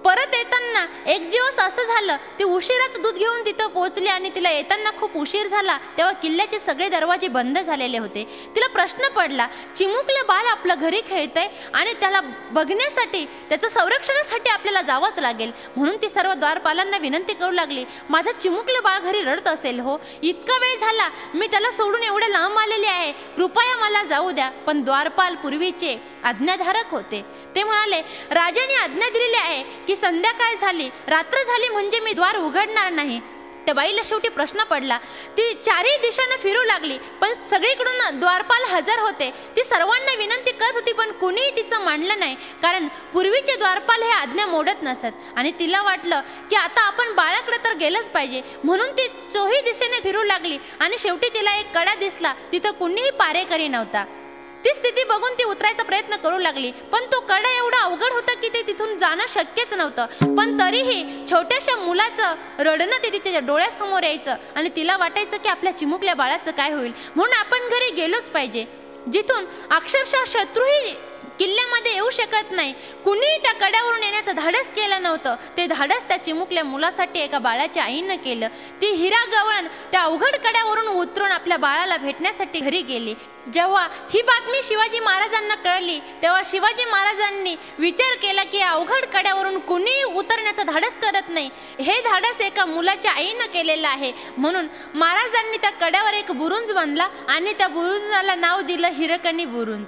परत येताना एक दिवस असं झालं, ती उशिराच दूध घेऊन तिथं पोहोचली आणि तिला येताना खूप उशीर झाला. तेव्हा किल्ल्याचे सगळे दरवाजे बंद झालेले होते. तिला प्रश्न पडला, चिमुकले बाळ आपलं घरी खेळतंय आणि त्याला बघण्यासाठी, त्याचं संरक्षणासाठी आपल्याला जावंच लागेल. म्हणून ती सर्व द्वारपालांना विनंती करू लागली, माझं चिमुकले बाळ घरी रडत असेल हो, इतका वेळ झाला, मी त्याला सोडून एवढे लांब आलेले आहे, कृपया मला जाऊ द्या. पण द्वारपाल पूर्वीचे आज्ञाधारक होते. ते म्हणाले, राजाने आज्ञा दिलेली आहे की संध्याकाळ झाली, रात्र झाली म्हणजे मी द्वार उघडणार नाही. त्या बाईला शेवटी प्रश्न पडला. ती चारही दिशांना फिरू लागली, पण सगळीकडून द्वारपाल हजर होते. ती सर्वांना विनंती करत होती, पण कुणीही तिचं मानलं नाही, कारण पूर्वीचे द्वारपाल हे आज्ञा मोडत नसत. आणि तिला वाटलं की आता आपण बाळाकडे तर गेलंच पाहिजे, म्हणून ती चोही दिशेने फिरू लागली आणि शेवटी तिला एक कडा दिसला, तिथं कुणीही पारेकरी नव्हता. ती स्थिती बघून ती उतरायचा प्रयत्न करू लागली, पण तो कडा एवढा अवघड होता की ते तिथून जाणं शक्यच नव्हतं. पण तरीही छोट्याशा मुलाचं रडणं ते तिच्या डोळ्यासमोर यायचं आणि तिला वाटायचं की आपल्या चिमुकल्या बाळाचं काय होईल, म्हणून आपण घरी गेलोच पाहिजे. जिथून अक्षरशः शत्रूही किल्ल्यामध्ये येऊ शकत नाही, कुणीही त्या कड्यावरून येण्याचं धाडस केलं नव्हतं. ते धाडस त्या चिमुकल्या मुलासाठी एका बाळाच्या आईनं केलं. ती हिरा गवळण त्या अवघड कड्यावरून उतरून आपल्या बाळाला भेटण्यासाठी घरी गेली. जेव्हा ही बातमी शिवाजी महाराजांना कळली, तेव्हा शिवाजी महाराजांनी विचार केला की अवघड कड्यावरून कुणीही उतरण्याचं धाडस करत नाही, हे धाडस एका मुलाच्या आईनं केलेलं आहे. म्हणून महाराजांनी त्या कड्यावर एक बुरुंज बांधला आणि त्या बुरुंजाला नाव दिलं हिरकणी बुरुंज.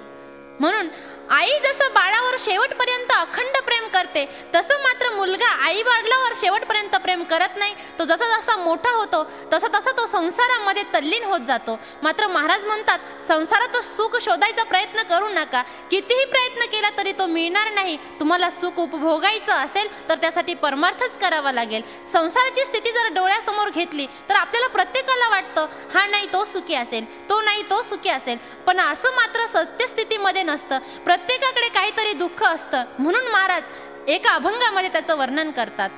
म्हणून आई जसं बाळावर शेवटपर्यंत अखंड प्रेम करते, तसं मात्र मुलगा आई वडिलांवर शेवटपर्यंत प्रेम करत नाही. तो जसा जसा मोठा होतो तसा तसा तो संसारामध्ये तल्लीन होत जातो. मात्र महाराज म्हणतात, संसारात सुख शोधायचा प्रयत्न करू नका, कितीही प्रयत्न केला तरी तो मिळणार नाही. तुम्हाला सुख उपभोगायचं असेल तर त्यासाठी परमार्थच करावा लागेल. संसाराची स्थिती जर डोळ्यासमोर घेतली तर आपल्याला प्रत्येकाला वाटतं, हा नाही तो सुखी असेल, तो नाही तो सुखी असेल, पण असं मात्र सत्यस्थितीमध्ये नसतं. प्रत्येकाकडे काहीतरी दुःख असतं. म्हणून महाराज एका अभंगामध्ये त्याचं वर्णन करतात,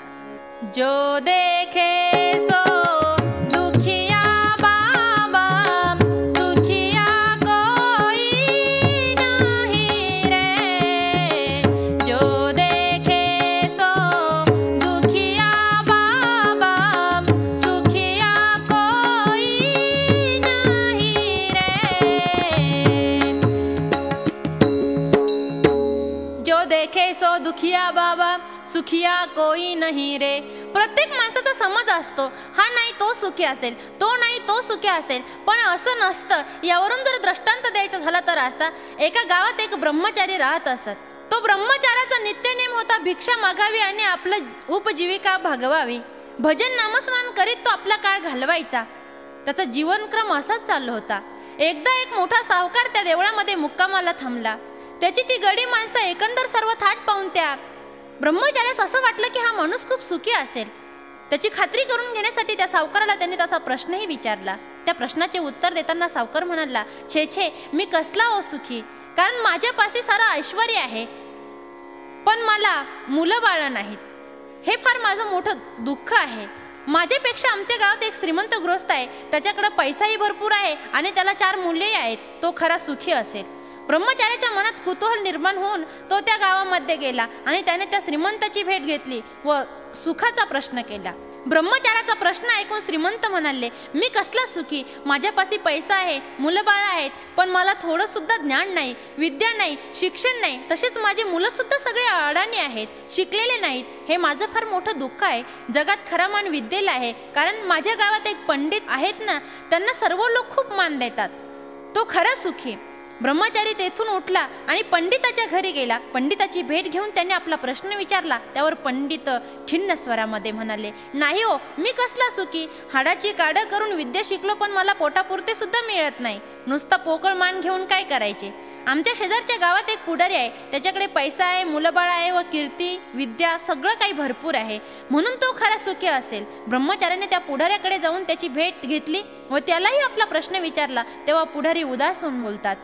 जो देखे सो दुखिया बाबा, सुखिया कोई नहीं रे. जो देखे सो दुखिया बाबा, सुखिया कोई नहीं रे. जो देखे सो दुखिया बाबा, सुखिया कोई नहीं रे. प्रत्येक माणसाचा समज असतो, हा नाही तो सुखी असेल, तो नाही तो सुखी असेल, पण असं नसतं. यावरून जर दृष्टांत द्यायचा झाला तर असा, एका गावात एक ब्रह्मचारी राहत असत. तो ब्रह्मचार्याचा नित्यनेम होता भिक्षा मागावी आणि आपलं उपजीविका भागवावी. भजन नामस्मरण करीत तो आपला काळ घालवायचा. त्याचा जीवनक्रम असाच चालू होता. एकदा एक मोठा सावकार त्या देवळामध्ये मुक्कामाला थांबला. त्याची ती गडी माणसं एकंदर सर्व थाट पाहून त्या ब्रह्मचार्यास असं वाटलं की हा माणूस खूप सुखी असेल. त्याची खात्री करून घेण्यासाठी त्या सावकाराला त्यांनी तसा प्रश्नही विचारला. त्या प्रश्नाचे उत्तर देताना सावकार म्हणाला, छे छे, मी कसला हो सुखी, कारण माझ्यापाशी सारं ऐश्वर्य आहे, पण मला मुलं बाळ नाहीत. हे फार माझं मोठं दुःख आहे. माझ्यापेक्षा आमच्या गावात एक श्रीमंत गृहस्थ आहे, त्याच्याकडे पैसाही भरपूर आहे आणि त्याला 4 मुलेही आहेत. तो खरा सुखी असेल. ब्रह्मचार्याच्या मनात कुतूहल निर्माण होऊन तो त्या गावामध्ये गेला आणि त्याने त्या श्रीमंताची भेट घेतली व सुखाचा प्रश्न केला. ब्रह्मचार्याचा प्रश्न ऐकून श्रीमंत म्हणाले, मी कसला सुखी, माझ्यापाशी पैसा आहे, मुलं बाळ आहेत, पण मला थोडं सुद्धा ज्ञान नाही, विद्या नाही, शिक्षण नाही. तसेच माझी मुलं सुद्धा सगळे अडाणी आहेत, शिकलेले नाहीत. हे माझं फार मोठं दुःख आहे. जगात खरा मान विद्येला आहे, कारण माझ्या गावात एक पंडित आहेत ना, त्यांना सर्व लोक खूप मान देतात. तो खरा सुखी. ब्रह्मचारी तेथून उठला आणि पंडिताच्या घरी गेला. पंडिताची भेट घेऊन त्याने आपला प्रश्न विचारला. त्यावर पंडित खिन्न स्वरामध्ये म्हणाले, नाही हो, मी कसला सुखी, हाडाची काढं करून विद्या शिकलो, पण मला पोटापुरते सुद्धा मिळत नाही. नुसता पोकळ मान घेऊन काय करायचे. आमच्या शेजारच्या गावात एक पुढारी आहे, त्याच्याकडे पैसा आहे, मुलंबाळ आहे व कीर्ती विद्या सगळं काही भरपूर आहे, म्हणून तो खरा सुखी असेल. ब्रह्मचार्याने त्या पुढाऱ्याकडे जाऊन त्याची भेट घेतली व त्यालाही आपला प्रश्न विचारला. तेव्हा पुढारी उदास होऊन बोलतात,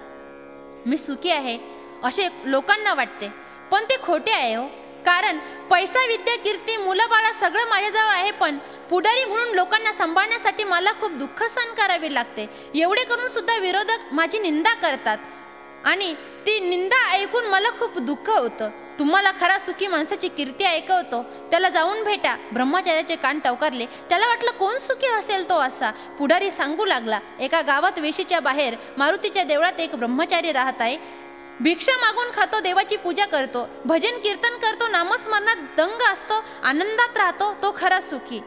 मी सुखी आहे असे लोकांना वाटते, पण ते खोटे आहे हो. कारण पैसा, विद्या, कीर्ती, मुलं बाळा सगळं माझ्याजवळ आहे, पण पुढारी म्हणून लोकांना सांभाळण्यासाठी मला खूप दुःख सहन करावे लागते. एवढे करून सुद्धा विरोधक माझी निंदा करतात आणि ती निंदा ऐकून मला खूप दुःख होतं. तुम्हाला खरा सुखी माणसाची कीर्ती ऐकवतो, त्याला जाऊन भेटा. ब्रह्मचार्याचे कान टवकारले. त्याला वाटलं कोण सुखी असेल तो असा. पुढारी सांगू लागला, एका गावात वेशीच्या बाहेर मारुतीच्या देवळात एक ब्रह्मचारी राहत आहे. भिक्षा मागून खातो, देवाची पूजा करतो, भजन कीर्तन करतो, नामस्मरणात दंग असतो, आनंदात राहतो, तो खरा सुखी.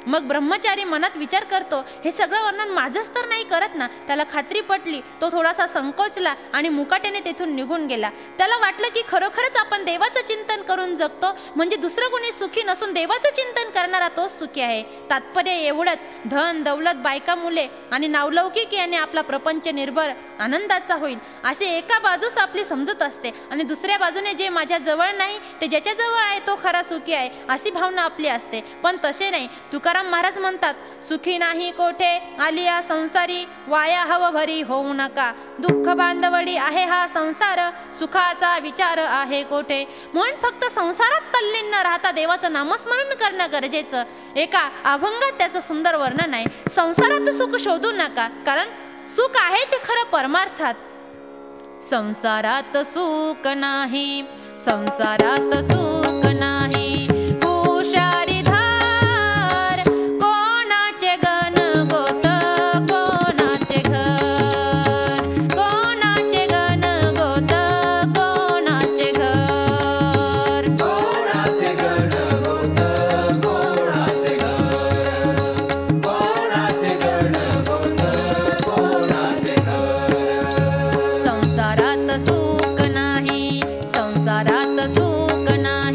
मग ब्रह्मचारी मनात विचार करतो, हे सगळं वर्णन माझंच तर नाही करत ना. त्याला खात्री पटली. तो थोडासा संकोचला आणि मुकाट्याने तेथून निघून गेला. त्याला वाटलं की खरोखरच आपण देवाचं चिंतन करून जगतो, म्हणजे दुसरं कोणी सुखी नसून देवाचं चिंतन करणारा तोच सुखी आहे. तात्पर्य एवढंच, धन दौलत, बायका, मुले आणि नावलौकिक याने आपला प्रपंच निर्भर आनंदाचा होईल असे एका बाजूस आपली समजूत असते, आणि दुसऱ्या बाजूने जे माझ्या जवळ नाही ते ज्याच्या जवळ आहे तो खरा सुखी आहे अशी भावना आपली असते. पण तसे नाही. तुकाराम महाराज म्हणतात, सुखी नाही कोठे आलिया संसारी, वाया हव भरी होऊ नका, दुःख बांधवडी आहे हा संसार, सुखाचा विचार आहे कोठे. म्हणून फक्त संसारात तल्लीन न राहता देवाचं नामस्मरण करणं गरजेचं. एका अभंगात त्याचं सुंदर वर्णन आहे. संसारात सुख शोधू नका, कारण सुख आहे ते खरं परमार्थात. संसारात सुख नाही, संसारात सुख नाही, हुशारी धार कोणाचे गण गोत, कोणाचे घर, कोणाचे गण गोत, कोणाचे घर, कोणाचे गण गोत, कोणाचे घर, कोणाचे गण गोत, कोणाचे घर. संसारात सुख नाही, संसारात सुख नाही.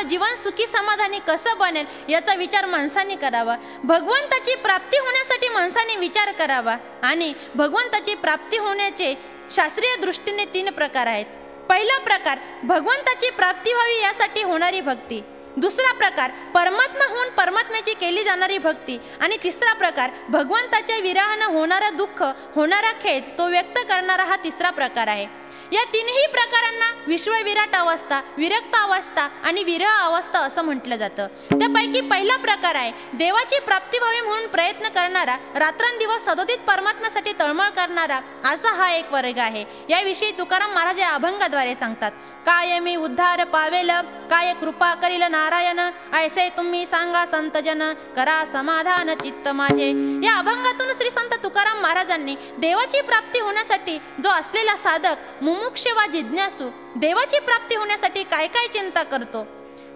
जीवन सुखी समाधानी कसं बनेल याचा विचार माणसाने करावा. भगवंताची प्राप्ती होण्यासाठी माणसाने विचार करावा. आणि भगवंताची प्राप्ती होण्याचे शास्त्रीय दृष्टीने 3 प्रकार आहेत. पहिला प्रकार भगवंताची प्राप्ती व्हावी यासाठी होणारी भक्ती. दुसरा प्रकार परमात्मा होऊन परमात्म्याची केली जाणारी भक्ती. आणि तिसरा प्रकार भगवंताच्या विरहानं होणारा दुःख, होणारा खेद तो व्यक्त करणारा हा तिसरा प्रकार आहे. या 3ही प्रकारांना विश्वविराट अवस्था, विरक्त अवस्था आणि विरह अवस्था असं म्हटलं जातं. त्यापैकी पहिला प्रकार आहे देवाची प्राप्ती व्हावी म्हणून प्रयत्न करणारा, रात्रंदिवस सदोदित परमात्म्यासाठी तळमळ करणारा असा हा एक वर्ग आहे. याविषयी तुकाराम महाराज या अभंगाद्वारे सांगतात. काय मी उद्धार पावेल, काय कृपा करील नारायण, ऐसे तुम्ही सांगा संतजन, करा समाधान चित्त माझे. या अभंगातून श्री संत तुकाराम महाराजांनी देवाची प्राप्ती होण्यासाठी जो असलेला साधक, मुमुक्ष वा जिज्ञासू देवाची प्राप्ती होण्यासाठी काय काय चिंता करतो,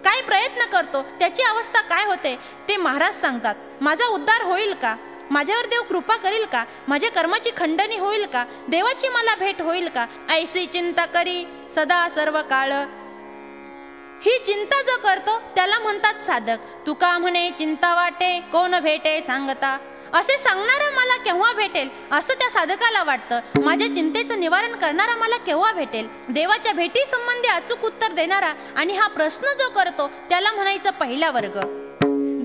काय प्रयत्न करतो, त्याची अवस्था काय होते ते महाराज सांगतात. माझा उद्धार होईल का, माझ्यावर देव कृपा करील का, माझ्या कर्माची खंडणी होईल का, देवाची मला भेट होईल का, ऐसी चिंता करी सदा सर्व काळ. ही चिंता जो करतो त्याला म्हणतात साधक. तुका म्हणे चिंता वाटे कोण भेटे सांगता, असे सांगणारा मला केव्हा भेटेल असं त्या साधकाला वाटतं. माझ्या चिंतेचं निवारण करणारा मला केव्हा भेटेल. देवाच्या भेटी संबंधी अचूक उत्तर देणारा आणि हा प्रश्न जो करतो त्याला म्हणायचं पहिला वर्ग.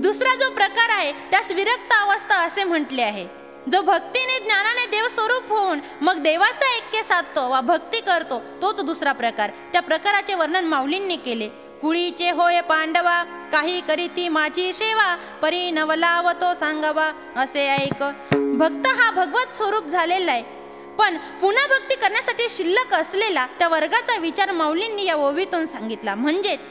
दुसरा जो प्रकार आहे त्यास विरक्त अवस्था असे म्हटले आहे. जो भक्तीने ज्ञानाने देव स्वरूप होऊन मग देवाचा ऐक्य साधतो वा भक्ती करतो तोच दुसरा प्रकार. त्या प्रकाराचे वर्णन माऊलींनी केले. कुळीचे होय पांडवा, काही करीती माझी सेवा, परी नवलावतो सांगावा असे ऐक. भक्त हा भगवत स्वरूप झालेला आहे, पण पुन्हा भक्ती करण्यासाठी शिल्लक असलेला त्या वर्गाचा विचार माऊलींनी या ओवीतून सांगितला. म्हणजेच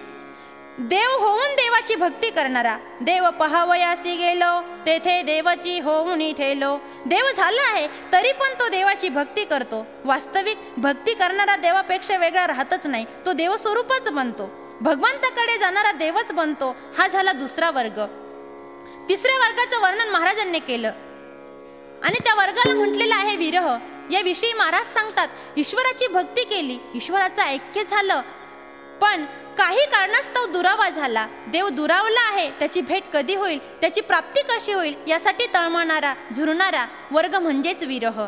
देव होऊन देवाची भक्ती करणारा, देव पहावयासी गेलो तेथे देवाची होऊन ठेलो. देव झाला आहे तरी पण तो देवाची भक्ती करतो. वास्तविक भक्ती करणारा देवापेक्षा वेगळा राहतच नाही, तो देवस्वरूपच बनतो, भगवंताकडे जाणारा देवच बनतो. हा झाला दुसरा वर्ग. तिसऱ्या वर्गाचं वर्णन महाराजांनी केलं आणि त्या वर्गाला म्हटलेलं आहे विरह. याविषयी महाराज सांगतात, ईश्वराची भक्ती केली, ईश्वराचं ऐक्य झालं, पण काही कारणास्तव दुरावा झाला. देव दुरावला आहे, त्याची भेट कधी होईल, त्याची प्राप्ती कशी होईल यासाठी तळमळणारा, झुरणारा वर्ग म्हणजेच विरह.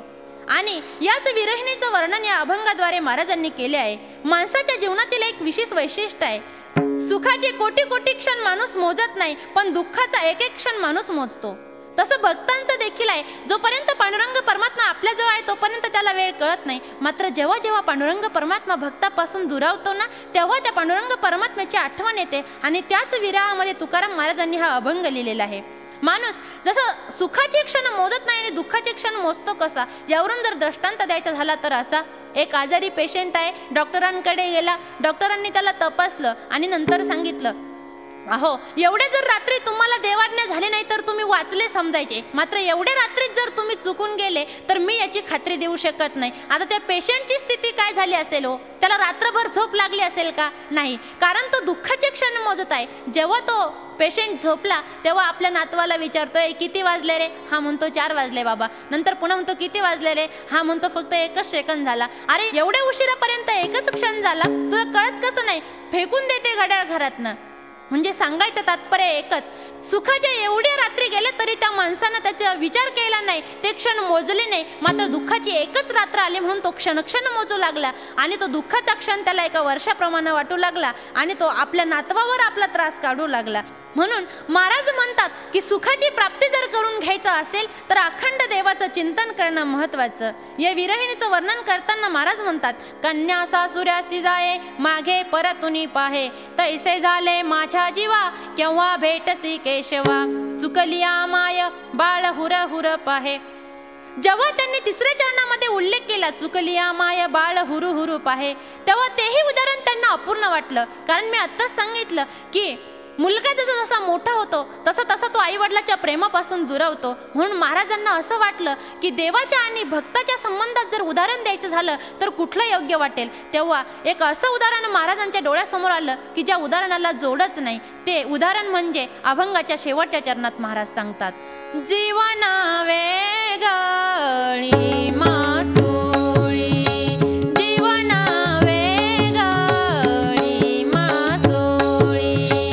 आणि याच विरहिणीचं वर्णन या अभंगाद्वारे महाराजांनी केले आहे. माणसाच्या जीवनातील एक विशेष वैशिष्ट्य आहे. सुखाचे कोटी कोटी क्षण माणूस मोजत नाही, पण दुःखाचा एक एक क्षण माणूस मोजतो. तसं भक्तांचं देखील आहे. जोपर्यंत पांडुरंग परमात्मा आपल्या जवळ आहे तोपर्यंत त्याला वेळ कळत नाही. मात्र जेव्हा जेव्हा पांडुरंग परमात्मा भक्तापासून दुरावतो ना, तेव्हा त्या पांडुरंग परमात्म्याची आठवण येते. आणि त्याच विरहामध्ये तुकाराम महाराजांनी हा अभंग लिहिलेला आहे. माणूस जसं सुखाचे क्षण मोजत नाही आणि दुःखाचे क्षण मोजतो कसा, यावरून जर दृष्टांत द्यायचा झाला तर असा. एक आजारी पेशंट आहे, डॉक्टरांकडे गेला. डॉक्टरांनी त्याला तपासलं आणि नंतर सांगितलं, अहो एवढे जर रात्री तुम्हाला देवाज्ञा झाले नाही तर तुम्ही वाचले समजायचे, मात्र एवढे रात्रीत जर तुम्ही चुकून गेले तर मी याची खात्री देऊ शकत नाही. आता त्या पेशंटची स्थिती काय झाली असेल हो, त्याला रात्रभर झोप लागली असेल का? नाही, कारण तो दुःखाचे क्षण मोजत आहे. जेव्हा तो पेशंट झोपला तेव्हा आपल्या नातवाला विचारतोय, किती वाजले रे? हा म्हणतो 4 वाजले बाबा. नंतर पुन्हा म्हणतो, किती वाजले रे? हा म्हणतो फक्त 1च सेकंद झाला. अरे एवढ्या उशिरापर्यंत 1च क्षण झाला, तुला कळत कसं नाही? फेकून देते घड्याळ घरातनं. म्हणजे सांगायचं तात्पर्य एकच, सुखाच्या एवढ्या रात्री गेले तरी त्या माणसानं त्याचा विचार केला नाही, ते क्षण मोजले नाही. मात्र दुःखाची एकच रात्र आली म्हणून तो क्षण मोजू लागला आणि तो दुःखाचा क्षण त्याला एका वर्षाप्रमाणे वाटू लागला आणि तो आपल्या नातवावर आपला त्रास काढू लागला. म्हणून महाराज म्हणतात की सुखाची प्राप्ती जर करून घ्यायचं असेल तर अखंड देवाचं चिंतन करणं महत्वाचं. या विरहिणीचं वर्णन करताना महाराज म्हणतात, कन्या सासुऱ्यासी जाये मागे परतुनी पाहे, तैसे झाले माझ्या जीवा केव्हा भेटसी केशवा, चुकलिया माय बाळ हुर हुर पाहे. जेव्हा त्यांनी तिसऱ्या चरणामध्ये उल्लेख केला, चुकलिया माय बाळ हुरु हुरु पाहे, तेव्हा तेही उदाहरण त्यांना अपूर्ण वाटलं. कारण मी आत्ताच सांगितलं की मुलगा जसा जसा मोठा होतो तसा तसा तो आई वडिलाच्या प्रेमापासून दुरावतो. म्हणून महाराजांना असं वाटलं की देवाच्या आणि भक्ताच्या संबंधात जर उदाहरण द्यायचं झालं तर कुठलं योग्य वाटेल. तेव्हा एक असं उदाहरण महाराजांच्या डोळ्यासमोर आलं की ज्या उदाहरणाला जोडच नाही. ते उदाहरण म्हणजे अभंगाच्या शेवटच्या चरणात महाराज सांगतात, जीवना वेगळी मासोळी, जीवना वेगळी मासोळी,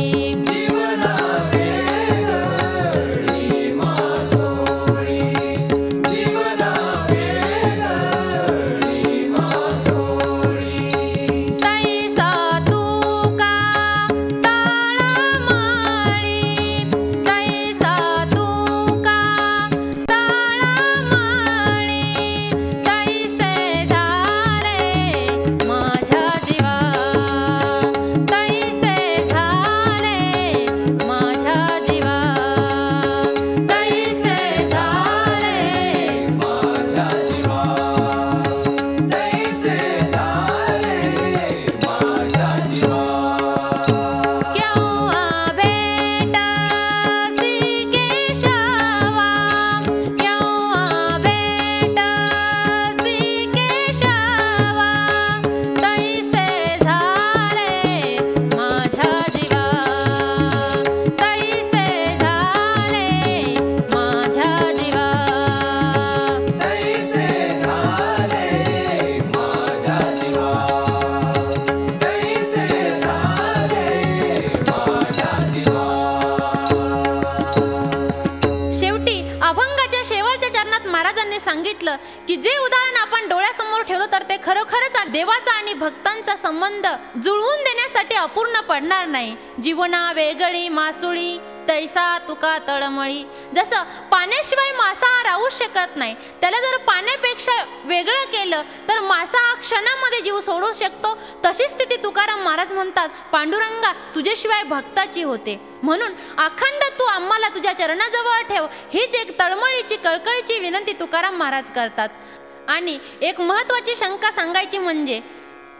सांगितलं की जे उदाहरण आपण डोळ्यासमोर ठेवलं तर ते खरोखरच देवाचा आणि भक्तांचा संबंध जुळवून देण्यासाठी अपूर्ण पडणार नाही. जीवना वेगळी मासुळी तैसा तुका तळमळी. जसं पाण्याशिवाय मासा हा राहू शकत नाही, त्याला जर पाण्यापेक्षा वेगळं केलं तर मासा हा क्षणामध्ये जीव सोडू शकतो. तशी स्थिती तुकाराम महाराज म्हणतात, पांडुरंगा तुझ्याशिवाय भक्ताची होते, म्हणून अखंड तू आम्हाला तुझ्या चरणाजवळ ठेव. हीच एक तळमळीची कळकळीची विनंती तुकाराम महाराज करतात. आणि एक महत्त्वाची शंका सांगायची म्हणजे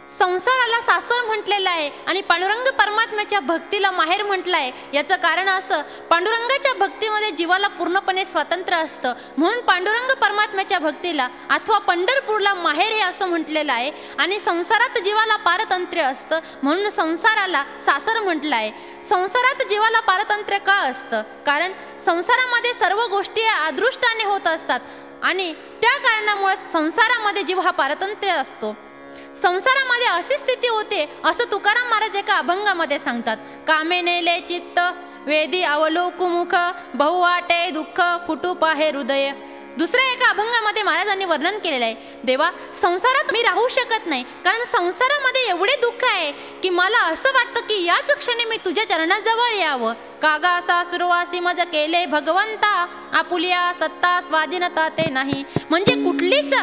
संसाराला सासर म्हटलेलं आहे आणि पांडुरंग परमात्म्याच्या भक्तीला माहेर म्हटलं आहे. याचं कारण असं, पांडुरंगाच्या भक्तीमध्ये जीवाला पूर्णपणे स्वातंत्र्य असतं, म्हणून पांडुरंग परमात्म्याच्या भक्तीला अथवा पंढरपूरला माहेर हे असं म्हटलेलं आहे. आणि संसारात जीवाला पारतंत्र्य असतं, म्हणून संसाराला सासर म्हटलं आहे. संसारात जीवाला पारतंत्र्य का असतं? कारण संसारामध्ये सर्व गोष्टी अदृष्टाने होत असतात आणि त्या कारणामुळे संसारामध्ये जीव हा पारतंत्र्य असतो. संसारामध्ये अशी स्थिती होते असं तुकाराम महाराज एका अभंगामध्ये सांगतात. कामे नेले चित्त वेदी अवलोकु मुख बहु वाटे दुःख फुटू पाहे हृदय. दुसऱ्या एका अभंगामध्ये महाराजांनी वर्णन केलेलं आहे, देवा संसारात मी राहू शकत नाही, कारण संसारामध्ये एवढे दुःख आहे की मला असं वाटतं की याच क्षणी मी तुझ्या चरणाजवळ यावं. कागा सासुरवासी मज केले भगवंता आपुलिया सत्ता स्वाधीनता ते नाही. म्हणजे कुठलीच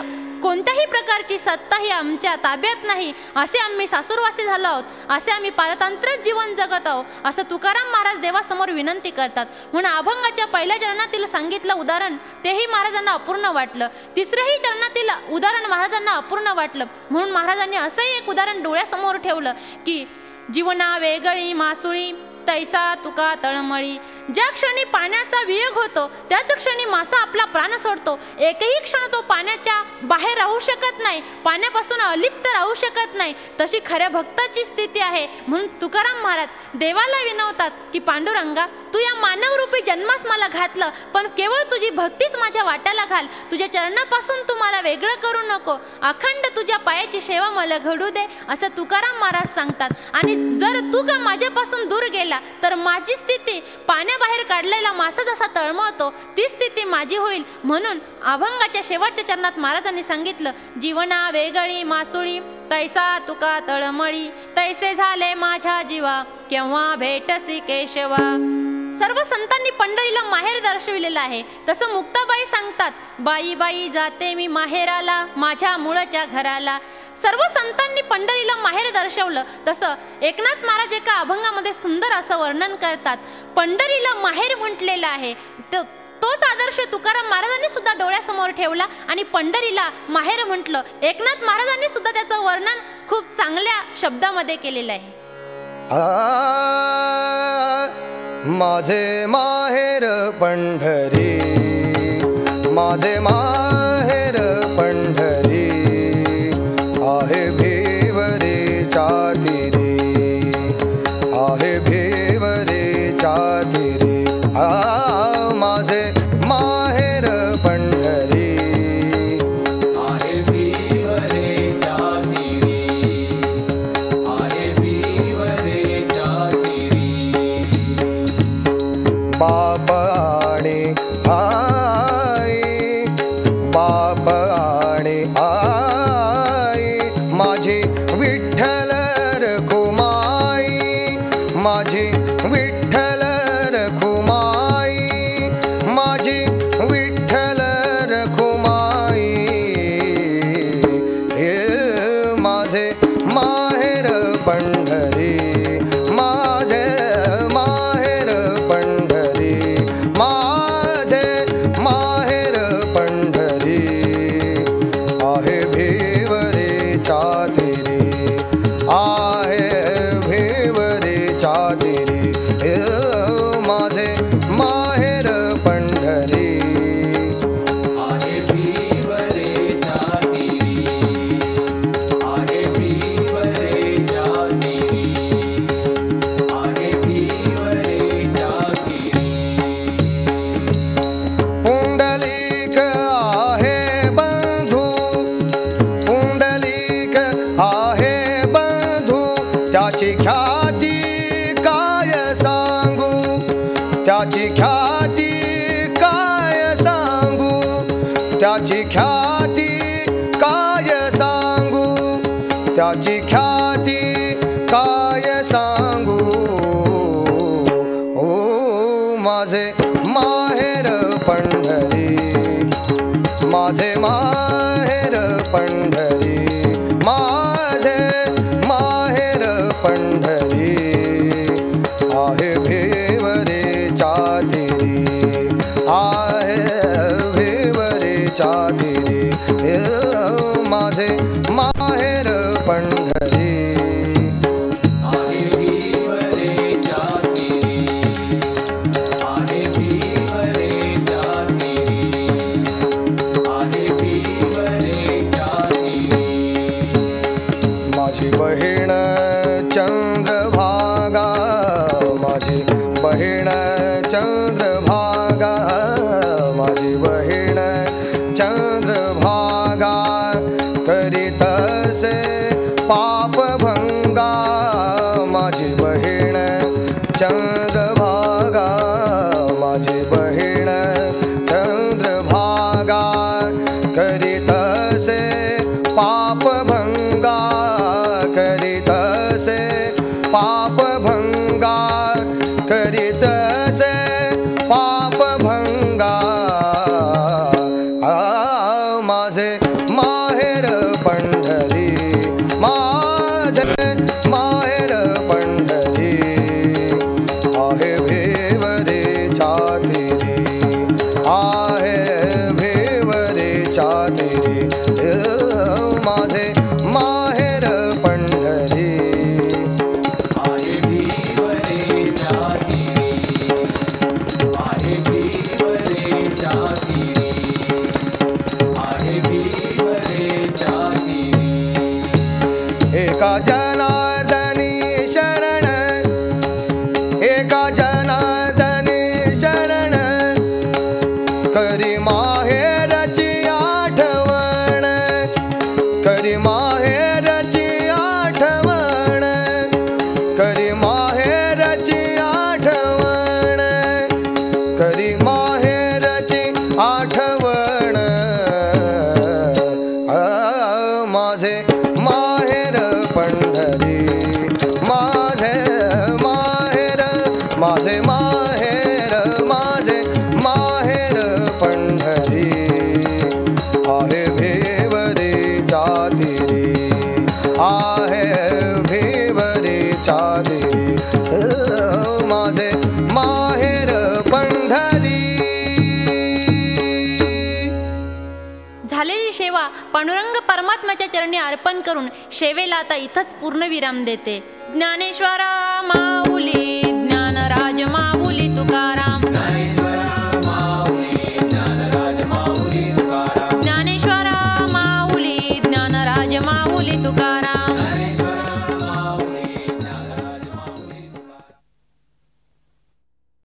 कोणत्याही प्रकारची सत्ता ही आमच्या ताब्यात नाही, असे आम्ही सासूरवासी झालो आहोत, असे आम्ही पारतंत्र्य जीवन जगत आहोत, असं तुकाराम महाराज देवासमोर विनंती करतात. म्हणून अभंगाच्या पहिल्या चरणातील सांगितलं उदाहरण तेही महाराजांना अपूर्ण वाटलं, तिसऱ्याही चरणातील उदाहरण महाराजांना अपूर्ण वाटलं, म्हणून महाराजांनी असंही एक उदाहरण डोळ्यासमोर ठेवलं की जीवना वेगळी मासुळी तैसा तुका तळमळी. ज्या क्षणी पाण्याचा वियोग होतो त्याच क्षणी मासा आपला प्राण सोडतो. एकही क्षण तो पाण्याच्या बाहेर राहू शकत नाही, पाण्यापासून अलिप्त राहू शकत नाही. तशी खऱ्या भक्ताची स्थिती आहे. म्हणून तुकाराम महाराज देवाला विनवतात की पांडुरंगा तू या मानवरूपी जन्मास मला घातलं, पण केवळ तुझी भक्तीच माझ्या वाट्याला घाल. तुझ्या चरणापासून तू मला वेगळं करू नको, अखंड तुझ्या पायाची सेवा मला घडू दे, असं तुकाराम महाराज सांगतात. आणि जर तू का माझ्यापासून दूर गेला तर माझी स्थिती पाण्याबाहेर काढलेला मासा जसा तळमळतो ती स्थिती माझी होईल. म्हणून अभंगाच्या शेवटच्या चरणात महाराजांनी सांगितलं, जीवना वेगळी मासुळी तैसा तुका तळमळी. तैसे झाले माझ्या जीवा केव्हा भेटसी केशवा. सर्व संतांनी पंढरीला माहेर दर्शविलेलं आहे. तसं मुक्ताबाई सांगतात, बाई बाई जाते मी माहेराला माझ्या मूळच्या घराला. सर्व संतांनी पंढरीला माहेर दर्शवलं. तसं एकनाथ महाराज एका अभंगामध्ये सुंदर असं वर्णन करतात, पंढरीला माहेर म्हटलेलं आहे. तोच आदर्श तुकाराम महाराजांनी सुद्धा डोळ्यासमोर ठेवला आणि पंढरीला माहेर म्हटलं. एकनाथ महाराजांनी सुद्धा त्याचं वर्णन खूप चांगल्या शब्दामध्ये केलेलं आहे. माझे माहेर पंढरी, माझे माहेर पंढरी, आहे भिवरीच्या तीरी, आहे भिवरीच्या तीरी. माझे माहेर पंढरी, आहे भिवरीच्या तीरी, आहे भिवरीच्या तीरी. बाप आणि आई, बाप आणि आई, माझी विठ्ठल रखुमाई, माझी विठ्ठल रखुमाई, माझी विठ्ठल रखुमाई. हे माझे माहेर पंढरी, माझे माहेर पंढरी, माझे माहेर पंढरी, आहे भिवरीच्या तीरी, आहे भिवरीच्या तीरी. हे माझे माहेर पंढरी, आहे भिवरीच्या तीरी, आहे भिवरीच्या तीरी, आहे भिवरीच्या तीरी. पुंडलिक आहे बंधू, पुंडलिक आहे बंधू, त्याची ख्याती काय सांगू, त्याची ख्याती काय सांगू, त्याची ख्याती ख्याती काय सांगू ओ माझे माहेर पंढरी माझे माहेर पंढरी माझे माहेर पंढरी आहे भिवरेच्या तीरी आहे भिवरेच्या तीरी माझे माहेर पंढरी आहे भिवरेच्या तीरी आहे भिवरेच्या तीरी आहे भिवरेच्या तीरी माझी बहीण चंद्रभागा माझी बहीण चंद्रभागा माझी बहीण चंद्रभागा करीतसे पापभंगा माझी बहीण चंद्रभागा माझी बहीण चंद्रभागा करीतसे पापभंगा करीतसे पापभंगा करीतसे पापभंगा माझे माहेर पंढरी माझे माहेर पंढरी आहे भिवरेच्या तीरी आहे भिवरेच्या तीरी माझे माहेर पंढरी आहे भिवरेच्या तीरी आहे भिवरेच्या तीरी आहे भिवरेच्या तीरी एका जनार्दनी शरण एका जनार्दनी शरण करी माहेरची आठवण करी माहेरची आठवण करी माहेरची आठवण करी माहेरची आठवण माझे माहेर पंढरी माझे माहेर माझे माहेर माझे माहेर पंढरी आहे भिवरेच्या तीरी आहे भिवरेच्या तीरी माझे माहेर पंढरी झालेली सेवा पांडुरंग परमात्म्याच्या चरणी अर्पण करून सेवेला आता इथंच पूर्णविराम देते. ज्ञानेश्वरा